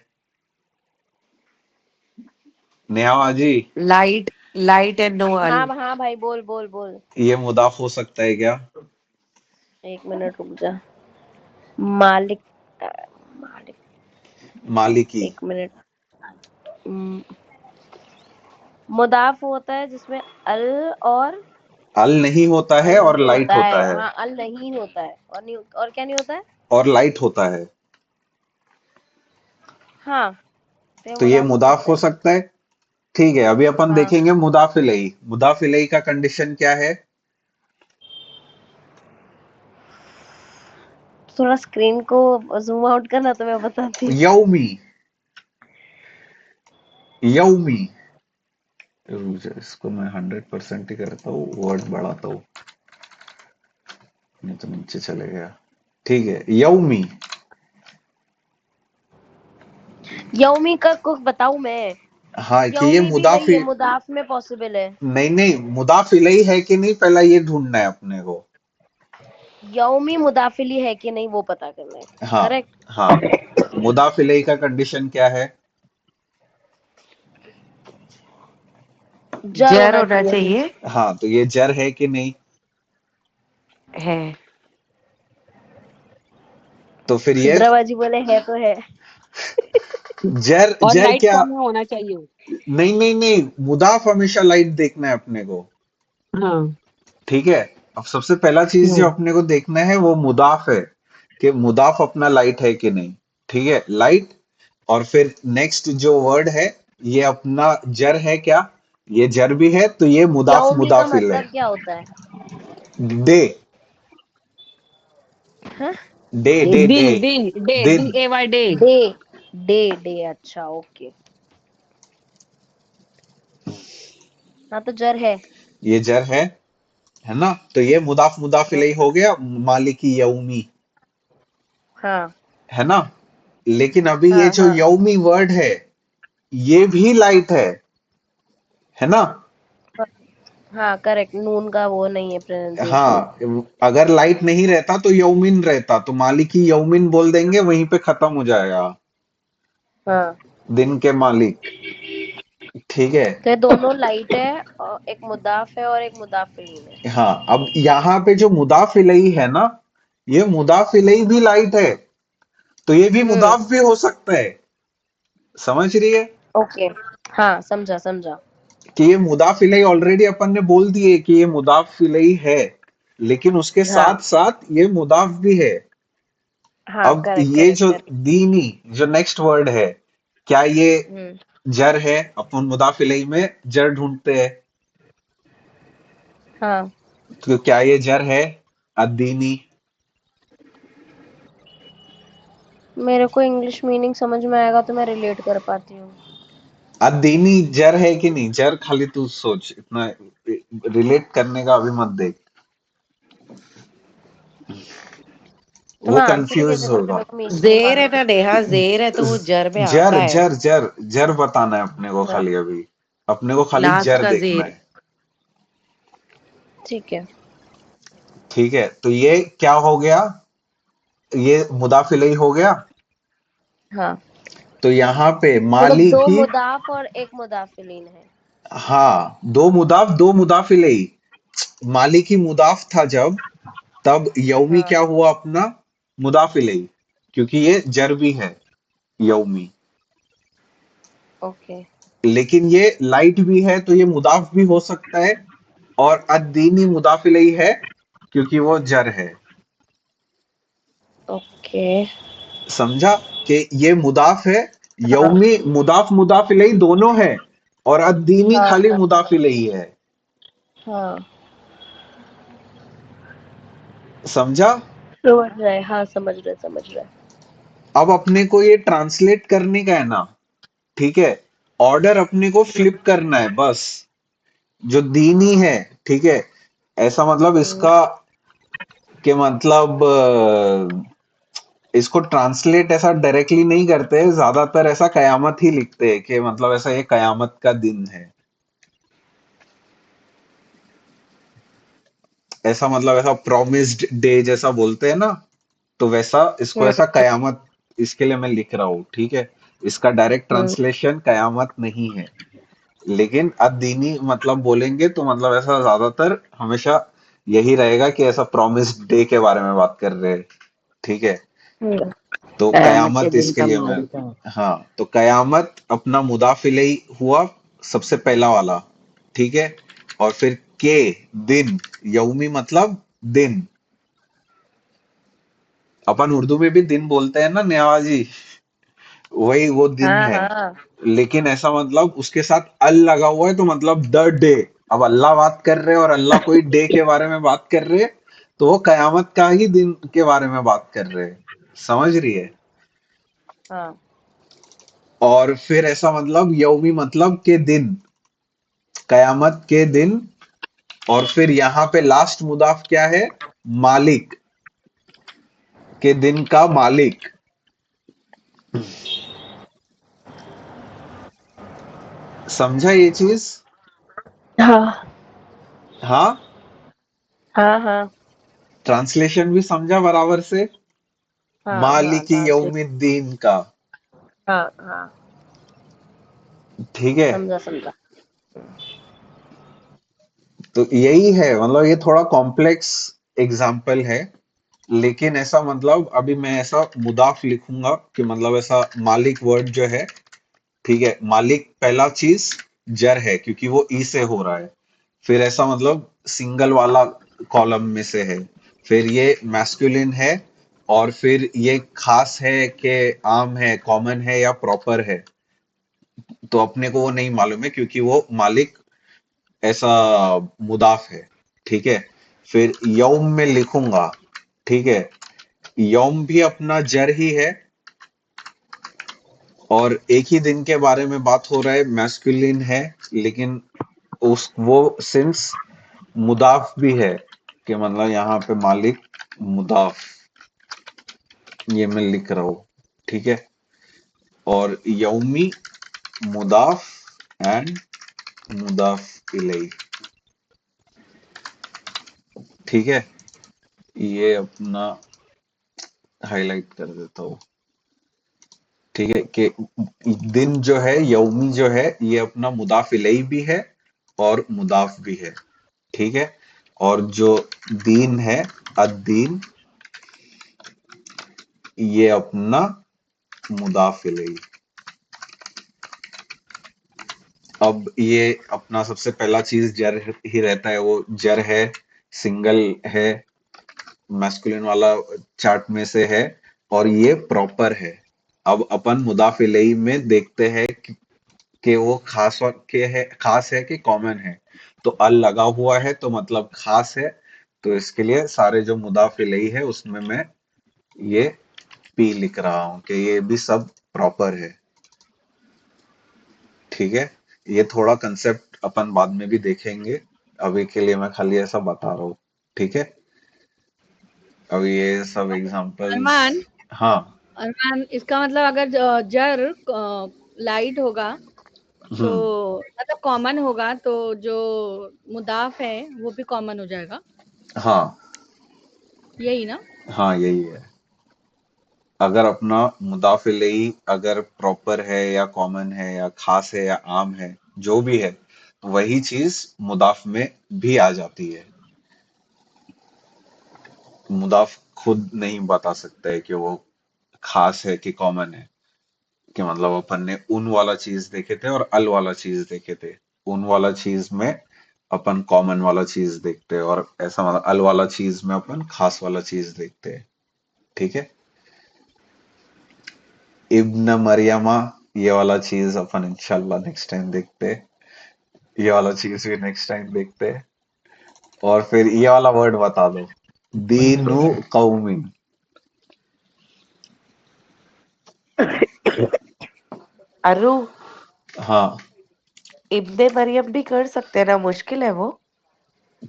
Neha ji, light, light and no अल। हाँ हाँ भाई, बोल बोल बोल। ये मुदाफ हो सकता है क्या? 1 मिनट रुक जा। मालिक, मालिक। मालिकी। 1 मिनट। हम्म, मुदाफ होता है जिसमें अल और अल नहीं होता है अल और लाइट होता होता है। है। हाँ, अल नहीं होता है और नहीं, और क्या नहीं होता है। और लाइट होता है। हाँ, तो ये तो ये मुदाफ हो मुदाफ सकता हो है। सकता है। ठीक है, अभी अपन हाँ, देखेंगे मुदाफ इलैही। मुदाफ इलैही का कंडीशन क्या है? थोड़ा स्क्रीन को जूम आउट करना तो मैं बताती हूँ। यौमी। यौमी। इसको मैं 100% ही करता हूँ, वर्ड बढ़ाता हूँ, नहीं तो नीचे चले गया। ठीक है, यौमी। यौमी का को बताऊं मैं? हाँ, कि ये यौमी भी मुदाफ वही है, मुदाफ में पॉसिबल है। नहीं नहीं, मुदाफ इलैही है कि नहीं, पहला ये ढूंढना है अपने को। यौमी मुदाफिली है कि नहीं वो पता करना है। हाँ। करेक्ट। हाँ, मुदाफ इलैही का कंडीशन क्या है? जर जर होना होना चाहिए। चाहिए। हाँ, तो ये जर है कि नहीं? है। तो फिर ये सिद्राबाजी बोले है तो है। जर और जर लाइट क्या? फॉर्म में होना चाहिए। नहीं नहीं नहीं, मुदाफ हमेशा लाइट देखना है अपने को। हाँ। ठीक है। अब सबसे पहला चीज जो हम्म। अपने को देखना है वो मुदाफ है, कि मुदाफ अपना लाइट है कि नहीं। ठीक है, लाइट। और फिर नेक्स्ट जो वर्ड है, ये अपना जर है क्या? ये जर भी है, तो ये मुदाफ यौमी का मुदाफिल है। मतलब क्या होता है? डे। हाँ? Day day day. दिन दिन डे दिन। DAY day. Day, day day, अच्छा ओके। हाँ तो जर है। ये जर है ना? तो ये मुदाफ मुदाफिल ही हो गया, मालिकी यौमी। हाँ है ना? लेकिन अभी ये हाँ जो हाँ यौमी वर्ड है, ये भी लाइट है ना? हाँ करेक्ट, नून का वो नहीं है प्रोनाउंसिएशन। हाँ, अगर लाइट नहीं रहता तो यौमिन रहता, तो मालिकी यौमिन बोल देंगे, वहीं पे खत्म हो जाएगा। हाँ, दिन के मालिक। ठीक है। तो ये दोनों लाइट है और एक मुदाफ है और एक मुदाफिलीन है। हाँ, अब यहाँ पे जो मुदाफ इलैही है ना, ये मुदाफ इलैही भी लाइट है, तो ये भी हम्म। मुदाफ भी हो सकता है। समझ रही है ओके। हाँ समझा समझा। कि ये मुदाफ इलैही ऑलरेडी अपन ने बोल दिए कि ये मुदाफ इलैही है, लेकिन उसके हाँ साथ साथ ये मुदाफ भी है। हाँ अब करेक्ट ये करेक्ट जो करेक्ट। दीनी, जो नेक्स्ट वर्ड है, क्या ये हम्म। जर है? अपन मुदाफ इलैही में जर ढूंढते हैं, हाँ, तो क्या ये जर है? अदीनी। मेरे को इंग्लिश मीनिंग समझ में आएगा तो मैं रिलेट कर पाती हूँ। अदीनी जर है कि नहीं? जर खाली तू सोच, इतना रिलेट करने का अभी मत देख, तो वो मैं आंसर ही कंफ्यूज कैसे करूँ, होगा। मेरे को मीनिंग नहीं जेर है मालूम। ना नेहा, जेर है तो वो जर में जर आता है। जर जर जर बताना है अपने को, हाँ, खाली अभी अपने को खाली लास्ट जर का देखना जेर। है। ठीक है। ठीक है, तो ये क्या हो गया? ये मुदाफ इलैही हो गया। हाँ, तो यहाँ पे मतलब माली दो की, मुदाफ और एक मुदाफिलीन है। हाँ, दो मुदाफ इलैही। माली की मुदाफ था जब, तब यौमी हाँ। क्या हुआ अपना? मुदाफ इलैही, क्योंकि ये जर भी है, यौमी। ओके। लेकिन ये लाइट भी है, तो ये मुदाफ भी हो सकता है, और अद्दीनी मुदाफ इलैही है, क्योंकि वो जर है। ओके। समझा कि ये मुदाफ है, हाँ यौमी मुदाफ मुदाफ इलैही दोनों है, और अद्दीनी हाँ खाली हाँ मुदाफ इलैही है। हाँ। समझा? समझ रहे, हाँ समझ रहे समझ रहे। अब अपने को ये ट्रांसलेट करने का है ना, ठीक है, ऑर्डर अपने को फ्लिप करना है बस। जो दीनी है, ठीक है, ऐसा मतलब हम्म। इसका कि मतलब इसको ट्रांसलेट ऐसा डायरेक्टली नहीं करते, ज्यादातर ऐसा कयामत ही लिखते हैं कि मतलब ऐसा ये कयामत का दिन है, ऐसा मतलब ऐसा प्रॉमिस्ड डे जैसा बोलते हैं ना, तो वैसा इसको हम्म। ऐसा कयामत, इसके लिए मैं लिख रहा हूँ। ठीक है, इसका डायरेक्ट हम्म। ट्रांसलेशन कयामत नहीं है, लेकिन अदीनी मतलब बोलेंगे तो मतलब ऐसा ज्यादातर हमेशा यही रहेगा कि ऐसा प्रॉमिस्ड डे के बारे में बात कर रहे हैं। ठीक है, हम्म। तो कयामत के कयामत दिन इसके का लिए मैं, मालिक है। हाँ, तो कयामत अपना मुदाफ इलैही हुआ, सबसे पहला वाला। ठीक है, और फिर के दिन, यौमी मतलब दिन, अपन उर्दू में भी दिन बोलते हैं ना नेवाजी, वही वो दिन हाँ है। हाँ लेकिन ऐसा मतलब उसके साथ अल लगा हुआ है, तो मतलब द डे। अब अल्लाह बात कर रहे हैं और अल्लाह कोई डे के बारे में बात कर रहे हैं, तो वो कयामत का ही दिन के बारे में बात कर रहे हैं। समझ रही है? हाँ। और फिर ऐसा मतलब यौमी मतलब के दिन, कयामत के दिन। और फिर यहाँ पे लास्ट मुदाफ क्या है? मालिक, के दिन का मालिक। समझा ये चीज? हाँ हाँ, हाँ हाँ ट्रांसलेशन भी समझा बराबर से? हाँ हाँ मालिकी ट्रांसलेट। यौमिद्दीन का। हाँ हाँ। ठीक है, समझा समझा। तो यही है, मतलब ये थोड़ा कॉम्प्लेक्स एग्जाम्पल है, लेकिन ऐसा मतलब अभी मैं ऐसा मुदाफ लिखूंगा कि मतलब ऐसा मालिक वर्ड जो है, ठीक है, मालिक पहला चीज जर है, क्योंकि वो ई से हो रहा है। फिर ऐसा मतलब सिंगल वाला कॉलम में से है, फिर ये मैस्कुलिन है, और फिर ये खास है कि आम है, कॉमन है या प्रॉपर है, तो अपने को वो नहीं मालूम है, क्योंकि वो मालिक ऐसा मुदाफ है। ठीक है, फिर यौम में लिखूंगा, ठीक है, यौम भी अपना जर ही है, और एक ही दिन के बारे में बात हो रहा है, मैस्कुलिन है, लेकिन उस वो सिंस मुदाफ भी है, कि मतलब यहाँ पे मालिक मुदाफ, ये मैं लिख रहा हूँ। ठीक है, और यौमी मुदाफ एंड मुदाफ इलैही। ठीक है, ये अपना हाईलाइट कर देता हूँ। ठीक है कि दिन जो है, यौमी जो है, ये अपना मुदाफ इलैही भी है और मुदाफ भी है। ठीक है, और जो दीन है, अद-दीन, ये अपना मुदाफ इलैही। अब ये अपना सबसे पहला चीज जर ही रहता है, वो जर है, सिंगल है, मैस्कुलिन वाला चार्ट में से है, और ये प्रॉपर है। अब अपन मुदाफ इलैही में देखते हैं कि वो खास है कि कॉमन है। तो अल लगा हुआ है तो मतलब खास है, तो इसके लिए सारे जो मुदाफ इलैही है उसमें मैं ये पी लिख रहा हूं कि ये भी सब प्रॉपर है। ठीक है, ये थोड़ा कंसेप्ट अपन बाद में भी देखेंगे, अभी के लिए मैं खाली ऐसा बता रहा हूँ। ठीक है, अब ये सब एग्जांपल्स। अरमान हाँ। अरमान इसका मतलब अगर जर लाइट होगा तो मतलब कॉमन होगा तो जो मुदाफ है वो भी कॉमन हो जाएगा, हाँ यही ना? हाँ, यही है। अगर अपना मुदाफ इलैही अगर प्रॉपर है या कॉमन है या खास है या आम है, जो भी है, वही चीज मुदाफ में भी आ जाती है। मुदाफ खुद नहीं बता सकता है कि वो खास है कि कॉमन है। कि मतलब अपन ने उन वाला चीज देखे थे और अल वाला चीज देखे थे। उन वाला चीज में अपन कॉमन वाला चीज देखते हैं, और ऐसा मतलब अल वाला चीज में अपन खास वाला चीज देखते हैं। ठीक है, इब्न मरियमा, ये वाला चीज अपन इंशाल्लाह नेक्स्ट टाइम देखते हैं। ये वाला चीज भी नेक्स्ट टाइम देखते हैं। और फिर ये वाला वर्ड बता दो, दीनु कौमिन। अरु, हाँ, इब्ने मरियम भी कर सकते हैं ना, मुश्किल है वो।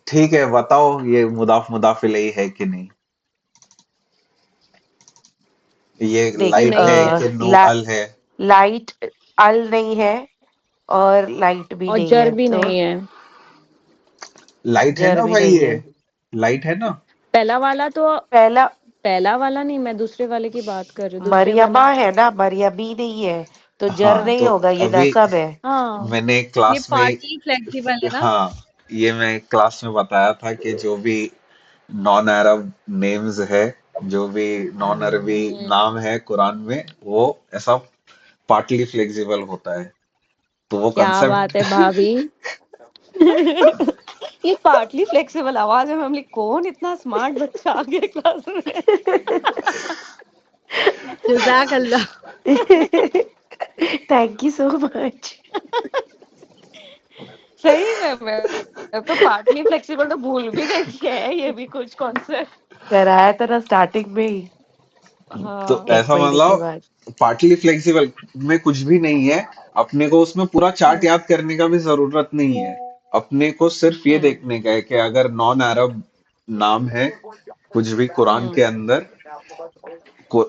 ठीक है, बताओ ये मुदाफ मुदाफ इलैही है कि नहीं। ये देख, लाइट है नहीं है कि नो अल है। लाइट अल नहीं है और लाइट भी और नहीं जर है, भी तो नहीं है। लाइट है जर ना भी भाई, नहीं ये है। लाइट है ना। पहला वाला तो पहला पहला वाला नहीं, मैं दूसरे वाले की बात कर रही हूँ, दूसरे वाले। मरियमा है ना, मरियमी नहीं है, तो जर हाँ नहीं तो होगा, ये अभी नसब है। हाँ, मैंने ये क्लास में, पार्टली फ्लेक्सिबल है ना? हाँ, ये मैं क्लास में बताया था कि जो भी नॉन अरब नेम्स है, जो भी नॉन अरबी नाम है कुरान में, वो ऐसा पार्टली फ्लेक्सिबल होता है। तो वो क्या बात है कंसेप्ट भाभी। ये पार्टली फ्लेक्सिबल आवाज है, हम कौन इतना स्मार्ट बच्चा आ गया क्लास में। जज़ाक अल्लाह। Thank you so much. सही में मैं तो पार्टली फ्लेक्सिबल तो भूल भी गई कि है ये भी कुछ कॉन्सेप्ट। कराया था ना स्टार्टिंग में ही, तो हाँ। 1 महीने के बाद। पार्टली फ्लेक्सिबल में कुछ भी नहीं है। अपने को उसमें पूरा चार्ट हम्म याद करने का भी जरूरत नहीं है। अपने को सिर्फ ये हम्म देखने का है कि अगर नॉन अरब नाम है कुछ भी कुरान के हम्म अंदर को,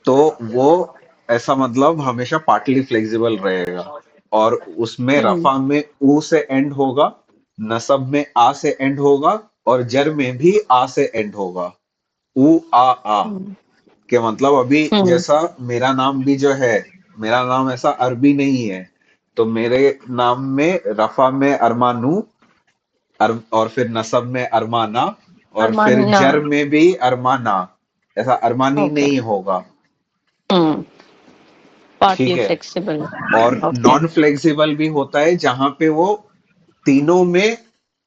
तो वो ऐसा मतलब हमेशा पार्टली फ्लेक्सिबल रहेगा। और उसमें हम्म रफा में ऊ से एंड होगा, नसब में आ से एंड होगा, और जर में भी आ से एंड होगा। ऊ आ हम्म के मतलब अभी हम्म जैसा मेरा नाम भी जो है, मेरा नाम ऐसा अरबी नहीं है, तो मेरे नाम में रफा में अरमानू, और फिर नसब में अरमाना, और फिर अरमाना। जर में भी अरमाना, ऐसा अरमानी ओके। नहीं होगा। हम्म ठीक पार्टली है, फ्लेक्सिबल। और ओके। नॉन फ्लेक्सिबल भी होता है जहां पे वो तीनों में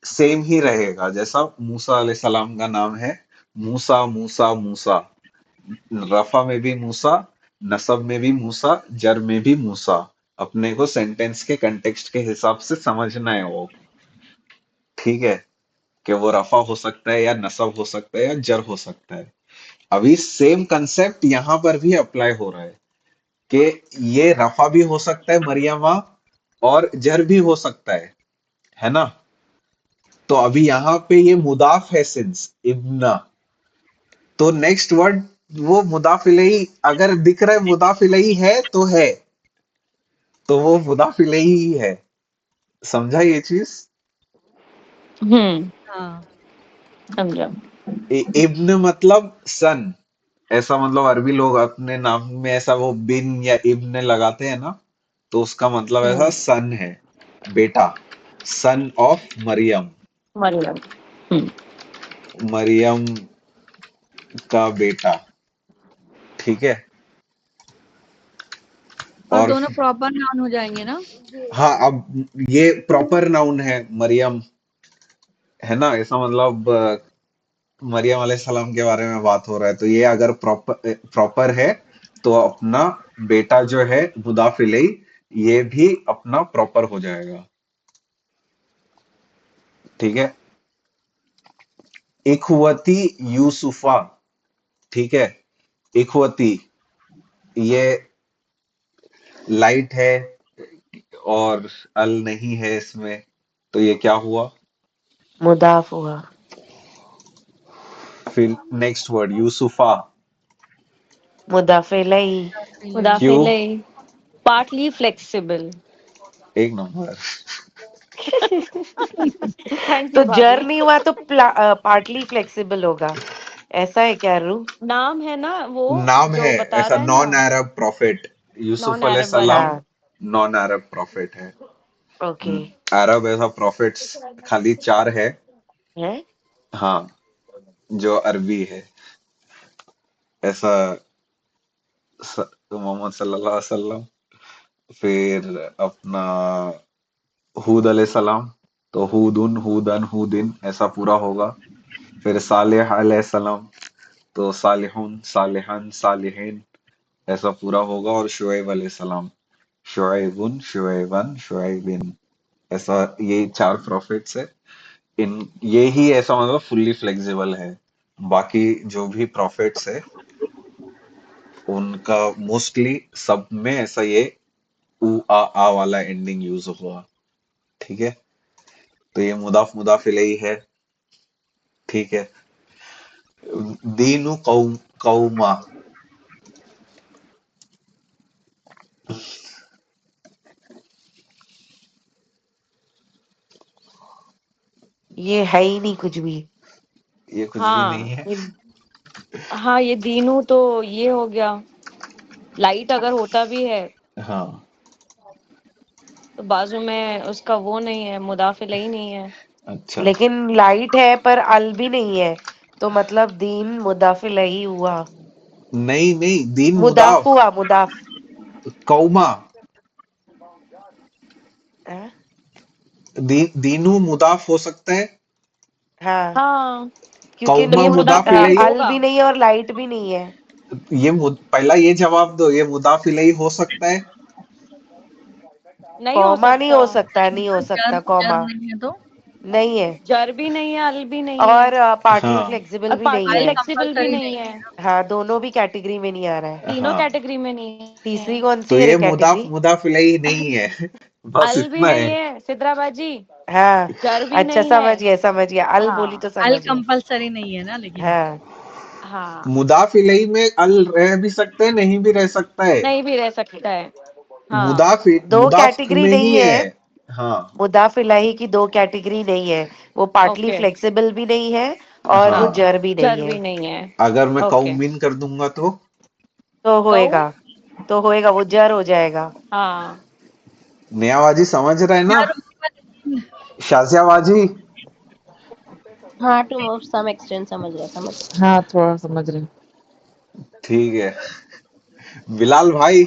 सेम ही रहेगा। जैसा मूसा अलैहिस्सलाम का नाम है, मूसा मूसा मूसा, रफा में भी मूसा, नसब में भी मूसा, जर में भी मूसा। अपने को सेंटेंस के कंटेक्स्ट के हिसाब से समझना है वो। ठीक है, कि वो रफा हो सकता है या नसब हो सकता है या जर हो सकता है। अभी सेम कंसेप्ट यहाँ पर भी अप्लाई हो रहा है कि ये रफा भी हो सकता है मरियमा, और जर भी हो सकता है ना। तो अभी यहाँ पे ये मुदाफ है, सिंस इब्ना, तो नेक्स्ट वर्ड वो मुदाफ इलैही अगर दिख रहा है, मुदाफ इलैही है तो है, तो वो मुदाफ इलैही ही है। समझा ये चीज। हम्म हाँ समझा। इब्न मतलब सन, ऐसा मतलब अरबी लोग अपने नाम में ऐसा वो बिन या इब्न लगाते हैं ना, तो उसका मतलब ऐसा हम्म। सन है, बेटा, सन ऑफ मरियम, मरियम। हम्म। मरियम का बेटा, ठीक है। और और दोनों प्रॉपर नाउन हो जाएंगे ना? हाँ, अब ये प्रॉपर नाउन है मरियम, है ना, ऐसा मतलब मरियम अलैहिस्सलाम के बारे में बात हो रहा है, तो ये अगर प्रॉपर प्रॉपर है तो अपना बेटा जो है मुदाफ इलैही, ये भी अपना प्रॉपर हो जाएगा, ठीक है। इखवती यूसुफा, ठीक है, इखवती, ये लाइट है और अल नहीं है इसमें, तो ये क्या हुआ? मुदाफ हुआ। फिर नेक्स्ट वर्ड यूसुफा, मुदाफ इलैही। क्यों? मुदाफिले पार्टली फ्लेक्सिबल। एक नंबर। थैंक तो यू जर भाभी। नहीं हुआ तो पार्टली फ्लेक्सिबल होगा, ऐसा है क्या रू? नाम है ना वो, नाम है, जो बता ऐसा रहा है ना, नॉन अरब प्रॉफिट, यूसुफ नॉन अरब वाला। अलैहिस्सलाम हाँ, नॉन अरब प्रॉफिट है। ओके। अरब ऐसा प्रॉफिट्स खाली 4 है, है। हाँ, जो अरबी है, ऐसा मोहम्मद सल्लल्लाहु अलैहि वसल्लम, फिर अपना हूद अलैहिस्सलाम, तो हूदुन हूदन हूदिन ऐसा पूरा होगा। फिर सालेह अलैहिस्सलाम, तो सालिहुन सालिहन सालिहीन ऐसा पूरा होगा। और शुएब अलैहिस्सलाम, शुएबुन शुएबन शुएबिन, ऐसा, ये 4 प्रॉफिट्स है। इन ये ही ऐसा मतलब फुल्ली फ्लेक्सिबल है। बाकी जो भी प्रॉफिट्स है उनका मोस्टली सब में ऐसा ये उ आ वाला एंडिंग यूज हुआ, ठीक है। तो ये मुदाफ मुदाफ इलैही है, ठीक है। दीनु कौमा, ये है ही नहीं कुछ भी। ये कुछ भी नहीं हाँ है। ये, हाँ ये दीनू तो ये हो गया। लाइट अगर होता भी है हाँ, तो बाजू में उसका वो नहीं है, मुदाफिल ही नहीं है। अच्छा, लेकिन लाइट है पर अल भी नहीं है, तो मतलब दीन मुदाफ इलैही हुआ। नहीं नहीं, दीन मुदाफ मुदाफ, हुआ, मुदाफ। कौमा, हाँ। दीनू मुदाफ हो सकता है, हाँ, हाँ क्योंकि तो कौमा ये मुदाफ मुदाफिल ही इलैही। अल होगा। भी नहीं है और लाइट भी नहीं है। पहला ये जवाब दो, ये मुदाफ इलैही हो सकता है? नहीं हो कॉमा नहीं सकता। हो सकता, नहीं हो जर सकता जर कॉमा। नहीं है तो नहीं है। जर भी नहीं है, अल भी नहीं है, और पार्टली हाँ, फ्लेक्सिबल और भी नहीं पार्टली अल है। फ्लेक्सिबल भी कंपलसरी नहीं नहीं है। है ना? हाँ, दोनों भी कैटेगरी में नहीं आ रहा है। तीनों हाँ, कैटेगरी में नहीं है। तीसरी कौन तो सी है रे ये मुदाफ कैटेगरी? मुदाफ इलैही नहीं है। बस अल भी इतना नहीं है। है सिद्राबाजी, हाँ। जर भी अच्छा, नहीं है। समझ गया समझ गया, अल बोली हाँ तो अल समझ गया। कंपलसरी नहीं है ना लेकिन। हाँ। हाँ, मुदाफ इलैही में अल रह भी सकते हैं, नहीं भी रह सकता है। नहीं भी रह सकता है। हाँ। मुदाफ दो मुदाफ कैटेगरी में ही नहीं है। है। हाँ, मुदाफ इलाही की दो कैटेगरी नहीं है। वो पार्टली ओके। फ्लेक्सिबल भी नहीं है और वो हाँ, जर भी नहीं जर है। भी नहीं है। अगर मैं ओके। कौमिन कर दूंगा तो तो कऊ। होएगा, तो होएगा, वो जर हो जाएगा। हाँ। नयाबाजी समझ रहे हैं ना, जर होगा लेकिन शाजियाबाजी? हाँ, टू सम एक्सटेंट समझ रहे, समझ रहे। हाँ, थोड़ा समझ रहे। ठीक है, बिलाल भाई।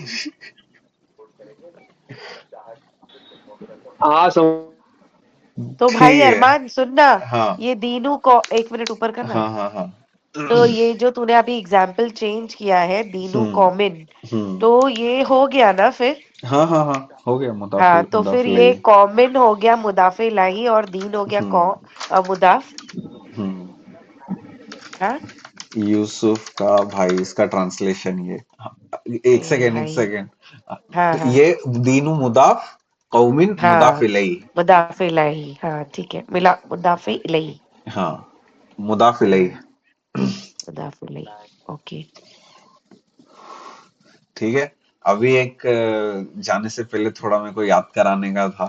हाँ समझ तो भाई ठीक है, अरमान सुनना, हाँ ये दीनू को एक मिनट ऊपर करना। हाँ हाँ हाँ। तो ये जो तूने अभी एग्जाम्पल चेंज किया है, दीनू हम्म कॉमिन, हम्म, तो ये हो गया ना फिर? हाँ हाँ हाँ, हो गया हाँ, मुदाफिल तो फिर मुदाफिल ये कॉमिन हो गया मुदाफे इलाही और दीन हो गया हम्म मुदाफ। हम्म। हाँ। यूसुफ का भाई, इसका ट्रांसलेशन ये, हाँ, एक ए सेकेंड एक भाई। सेकेंड। हाँ तो हाँ ये दीनू मुदाफ, कौमिन मुदाफ हाँ, इलैही। मुदाफे इलाही, हाँ ठीक है, मिला मुदाफे इलाही। हाँ, मुदाफ इलैही, हाँ, मुदाफे इलाही। ओके। ठीक है। अभी एक जाने से पहले थोड़ा मेरे को याद कराने का था।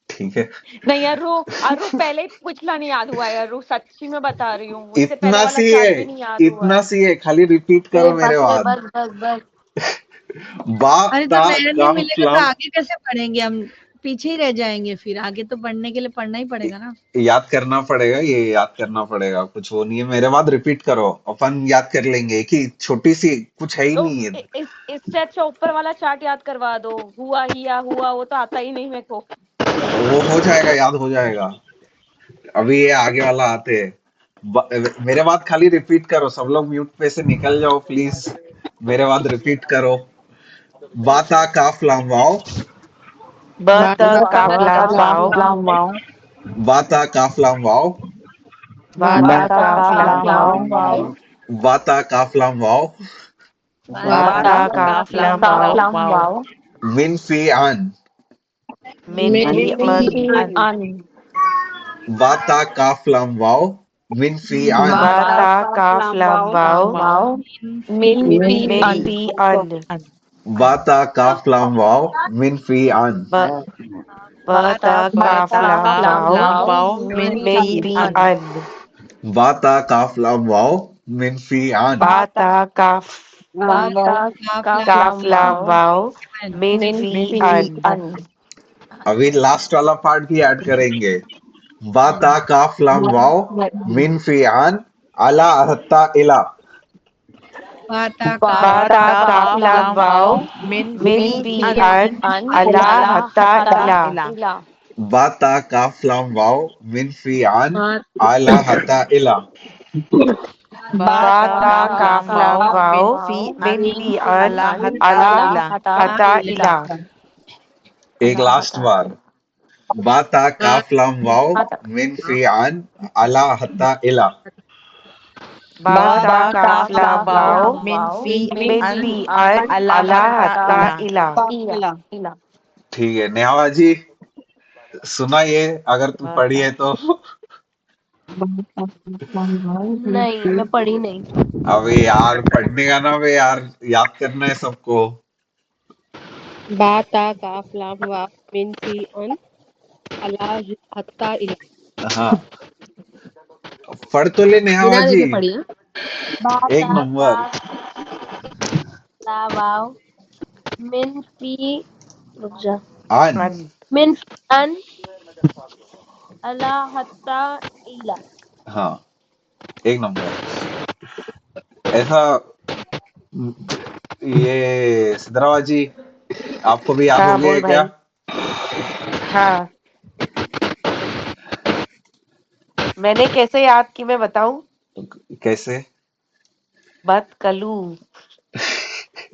ठीक है। नहीं यार रुक पहले ही पिछला नहीं याद हुआ यार, रुक सच्ची में बता रही हूँ, उससे पहले इतना वाला सी है, चार्ट भी नहीं याद हुआ इतना है। सी है, खाली रिपीट अरे करो मेरे बस रे बाद। बस बस बस। बा अरे तो ता नया नहीं काफ मिलेगा तो लाम। आगे कैसे पढ़ेंगे हम? पीछे ही रह जाएंगे फिर। आगे तो पढ़ने के लिए पढ़ना ही पड़ेगा ना। याद करना पड़ेगा, ये याद करना पड़ेगा, कुछ वो नहीं है। मेरे बाद रिपीट करो, अपन याद कर लेंगे। एक ही छोटी सी, कुछ है ही तो नहीं है। इससे अच्छा ऊपर वाला चार्ट याद करवा दो, हुआ हिया हुआ, वो तो आता ही नहीं मेरे को। वो हो जाएगा, याद हो जाएगा। अभी ये आगे वाला आते हैं। मेरे बाद खाली रिपीट करो। सब लोग म्यूट पे से निकल जाओ प्लीज। मेरे बाद रिपीट करो। बाता काफ लाम वाओ। बत बात काफ लाम वाओ, बाता काफ लाम वाओ। बात काफ लाम वाओ, बाता काफ लाम वाओ। बात काफ लाम वाओ, मिन फी आन। मिन में फी अन, बाता काफ लाम वाओ। मिन फी आन। बात काफ लाम वाओ, मिन में फी अन, बाता काफ लाम वाओ। मिन फी आन। ब- बत काफ लाम वाओ, मिन फी अन, बाता काफ लाम वाओ। मिन फी आन। बात काफ काफ लाम वाओ, मिन फी अन, अभी लास्ट वाला पार्ट भी ऐड करेंगे। बाता काफ लाम वाओ। मिन फी आन। अला हत्ता इला। बाता बात काफ लाम वाओ, मिन फी अन, अला हत्ता इला, बाता काफ लाम वाओ। मिन फी आन। बात अला हत्ता इला। बात काफ लाम वाओ, मिन फी अन, अला हत्ता इला, एक लास्ट बार। बाता काफ लाम वाओ। मिन फी आन। अला हत्ता इला। बात काफ लाम वाओ, मिन फी अन, अला हत्ता इला। ठीक है नेहा जी, सुना ये, अगर तू पढ़ी बात है तो। नहीं मैं पढ़ी नहीं। अबे यार, पढ़ने का ना बे यार, याद करना है सबको। बाता काफ लाम वाव मिन फी अन अला हत्ता इला। हाँ, पढ़ तो ले नेहा बिना जी। देखे पढ़ी है। एक नंबर। वाओ मिन फी, रुक जा, आन। अन, मिन अन अला हत्ता इला। हाँ, एक नंबर। ऐसा। ये सिद्धरावा जी, आपको भी याद हो हाँ गया है बोल क्या? भाई। हाँ, मैंने कैसे याद की मैं बताऊं? कैसे? बत कलू,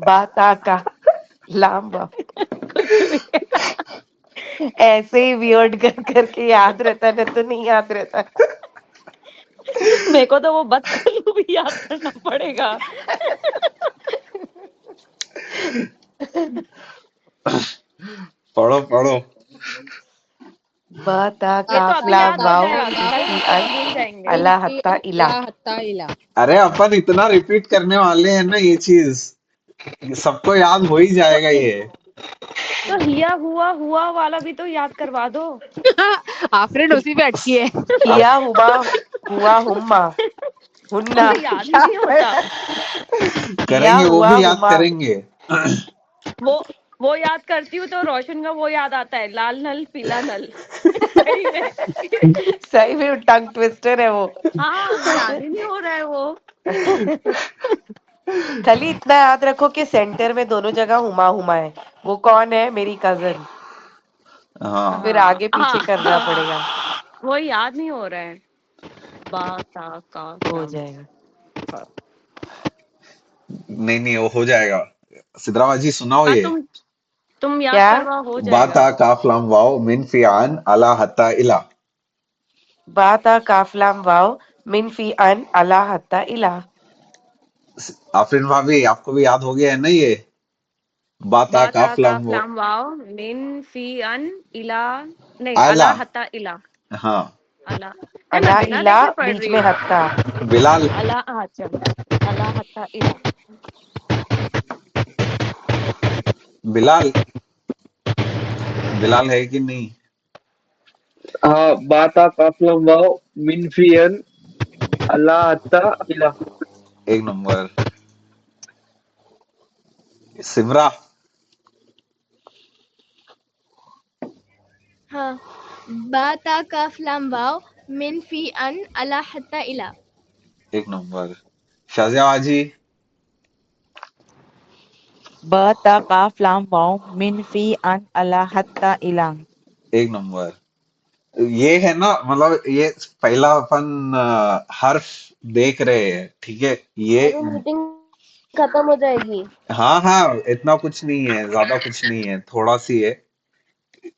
बात का लाम वाओ, कुछ भी। ऐसे ही वियर्ड कर करके याद रहता है, तो नहीं याद रहता। मेरे को तो वो बदकलू भी याद करना पड़ेगा। पढ़ो पढ़ो। बत ये तो काफ अभी लाम याद हो वाओ, जाएगा, मिन कल फी कल अन, भूल जाएंगे। मिन अला फी हत्ता अन इला। अला हत्ता इला। अरे अपन इतना रिपीट करने वाले हैं ना ये चीज, सबको याद हो ही तो जाएगा ये। तो हिया हुआ हुआ वाला भी तो याद करवा दो। आफरीन उसी पे अटकी है। हिया हुआ, हुआ हुम्मा, वो हुन्ना, तो याद क्या नहीं होता। हिया करेंगे, वो हुआ भी याद हुमा। करेंगे। वो वो याद करती हूँ तो रोशन का वो याद आता है, लाल नल पीला नल। सही में। सही में टंग ट्विस्टर है वो। हाँ, याद ही नहीं हो रहा है वो। खाली इतना याद रखो कि सेंटर में दोनों जगह हुमा हुमा है। वो कौन है? मेरी कजन। फिर हाँ, हाँ आगे पीछे हाँ करना पड़ेगा। हाँ, वो याद नहीं हो रहा है। बाता का हो फ्लाम। जाएगा। नहीं नहीं, वो हो जाएगा। सिद्धरावा जी सुनाओ हाँ, ये। तुम याद क्या? करवा, हो जाएगा। बाता काफलाम वाओ मिन फियान अला हत्ता इला। बाता काफलाम वाओ, मिन फी अन, अला हत्ता इला। आफरीन भाभी, आपको भी याद हो गया है ना ये? बाता बाता का काफलाम वो फ्लाम वाओ मिन फी अन इला, नहीं आला। अला हता इला। हाँ। अला। है मैं अला बिना इला, देखे पढ़ बीच रही में हूँ। हत्ता। बिलाल। अला, अच्छा, अला हता इला। बिलाल। बिलाल है कि नहीं? हाँ, बाता काफलम वाव मिनफियन अल्लाह अत्ता इला। एक नंबर। सिमरा। हाँ, बाता काफ लाम वाव मिन फी अन अला हत्ता इला। एक नंबर। शाहजिया जी। ब ता काफ लाम वाव मिन फी अन अला हत्ता इला। एक नंबर। ये है ना, मतलब ये पहला अपन हर्फ देख रहे हैं, ठीक है। ये अभी मीटिंग खत्म हो जाएगी। हाँ हाँ, इतना कुछ नहीं है, ज्यादा कुछ नहीं है, थोड़ा सी है।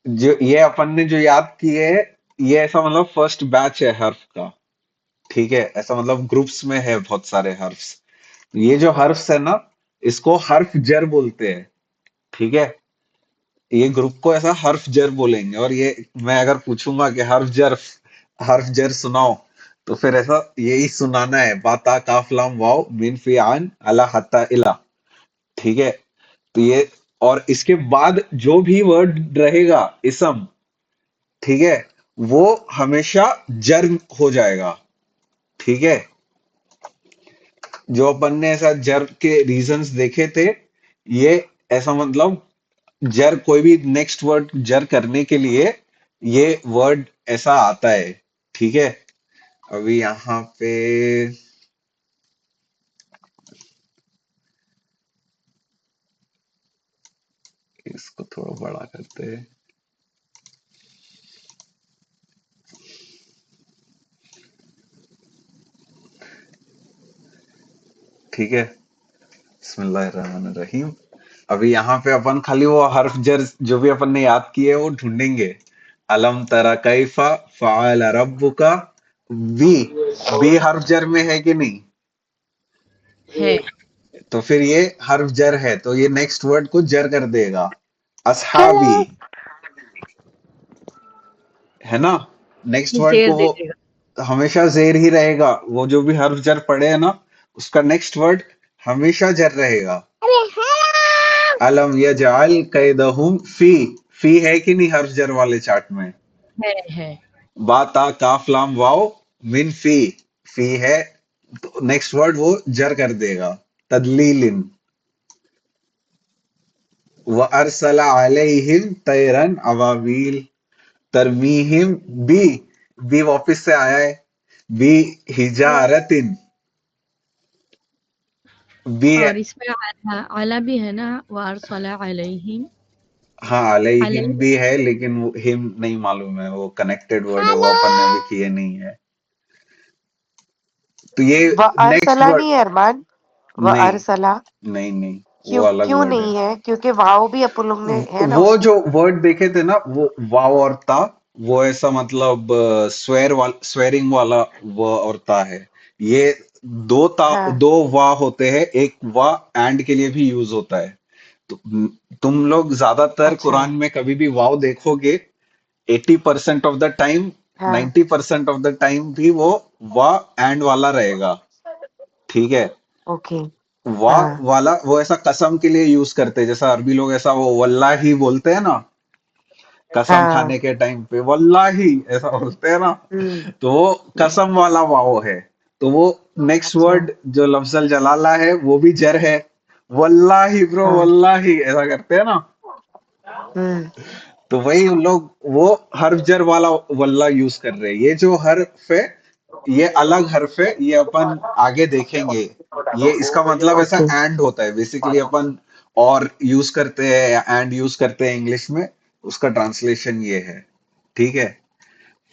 जो ये अपन ने जो याद किए है, ये ऐसा मतलब फर्स्ट बैच है हर्फ का, ठीक है। ऐसा मतलब ग्रुप्स में है बहुत सारे हर्फ्स। ये जो हर्फ्स है ना, इसको हर्फ जर बोलते हैं, ठीक है। ये ग्रुप को ऐसा हर्फ जर बोलेंगे। और ये मैं अगर पूछूंगा कि हर्फ जर सुनाओ, तो फिर ऐसा यही सुनाना है, बाता काफ लाम वाव मिन फी आन अला हत्ता इला, ठीक है। तो ये, और इसके बाद जो भी वर्ड रहेगा इसम, ठीक है, वो हमेशा जर हो जाएगा, ठीक है। जो अपन ने ऐसा जर के रीजंस देखे थे, ये ऐसा मतलब जर कोई भी नेक्स्ट वर्ड जर करने के लिए ये वर्ड ऐसा आता है, ठीक है। अभी यहाँ पे इसको थोड़ा बड़ा करते हैं। ठीक है। बिस्मिल्लाहिर्रहमानिर्रहीम। अभी यहाँ पे अपन खाली वो हर्फ जर जो भी अपन ने याद किए वो ढूंढेंगे। अलम तरा कैफा फ़अल रब्बुका। बी, बी हर्फ जर में है कि नहीं? है। तो फिर ये हर्फ जर है, तो ये नेक्स्ट वर्ड को जर कर देगा। असहाबी, है ना। नेक्स्ट वर्ड जेर को दे वो देगा। हमेशा जेर ही रहेगा। वो जो भी हर्फ जर पड़े है ना, उसका नेक्स्ट वर्ड हमेशा जर रहेगा। अलम यजअल कैदहुम फी। फी है कि नहीं हर्फ जर वाले चार्ट में? है। बाता काफ लाम वाव मिन फी। फी है, तो नेक्स्ट वर्ड वो जर कर देगा। तदलीलिन। व अरसला अलैहिम तैरन अवावील। तरमीहिम बी। बी वापस से आया है। बी हिजारतिन। बी है। और इसमें आला भी है ना, वारसला अलैहिम। हाँ, अलैहिम अलैहि भी है, लेकिन वो हिम नहीं मालूम है, वो कनेक्टेड वर्ड है, वो अपन ने अभी किए नहीं है। तो ये व नेक्स्ट अरसला वर्ड। नहीं है अरमान, व नहीं अरसला नहीं नहीं, वो क्यों अलग क्यों वर्ड है। नहीं है? क्योंकि वाव भी अपन लोग ने है ना वो उसमें। जो वर्ड देखे थे ना, वो वाव और ता, वो ऐसा मतलब स्वेरिंग वाला वो और ता है। ये हाँ दो वा होते हैं। एक वा एंड के लिए भी यूज होता है। तो तुम लोग ज्यादातर अच्छा। कुरान में कभी भी वाव देखोगे, 80% ऑफ द टाइम, हाँ 90% ऑफ द टाइम भी वो वा एंड वाला रहेगा, ठीक है। ओके। वाह हाँ वाला वो ऐसा कसम के लिए यूज करते हैं, जैसा अरबी लोग ऐसा वो वल्लाही बोलते हैं ना, कसम हाँ। खाने के टाइम पे वल्लाही ऐसा बोलते हैं ना। तो वो कसम वाला वाव है। तो वो नेक्स्ट अच्छा। वर्ड जो लफ्जल जलाला है, वो भी जर है। वल्लाही ब्रो, हाँ। वल्लाही ऐसा करते हैं ना। हम्म। तो वही उन लोग वो हर्फ जर वाला वल्ला यूज कर रहे हैं। ये जो हर्फ है, ये अलग हर्फ है, ये अपन आगे देखेंगे। ये इसका मतलब ऐसा ओके। एंड होता है बेसिकली। अपन और यूज करते हैं या एंड यूज करते हैं इंग्लिश में, उसका ट्रांसलेशन ये है, ठीक है।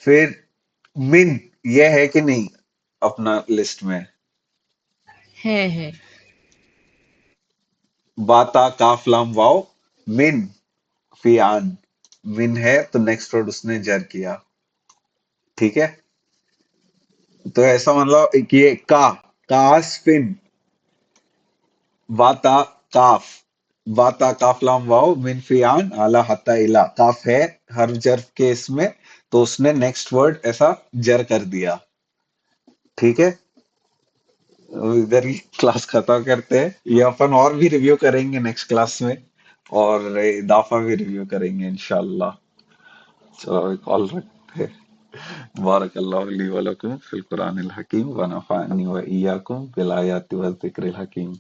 फिर मिन, ये है कि नहीं अपना लिस्ट में? है। बाता काफ लाम वाव मिन फी आन। मिन है, तो नेक्स्ट वर्ड उसने जर किया, ठीक है। तो ऐसा मतलब कि ये कास्फिन। बाता काफ। बाता काफ लाम वाव मिन फियान आला हत्ता इला। काफ है हर जर के इसमें, तो उसने नेक्स्ट वर्ड ऐसा जर कर दिया, ठीक है। तो इधर ही क्लास खत्म करते हैं। ये अपन और भी रिव्यू करेंगे नेक्स्ट क्लास में, और इदाफा भी रिव्यू करेंगे इंशाल्लाह। चलो, कॉल रख। बारकल्लाहु ली व लकुम फिल कुरानिल हकीम व नफ़अनी व इय्याकुम बिल आयाति व ज़िक्रिल हकीम।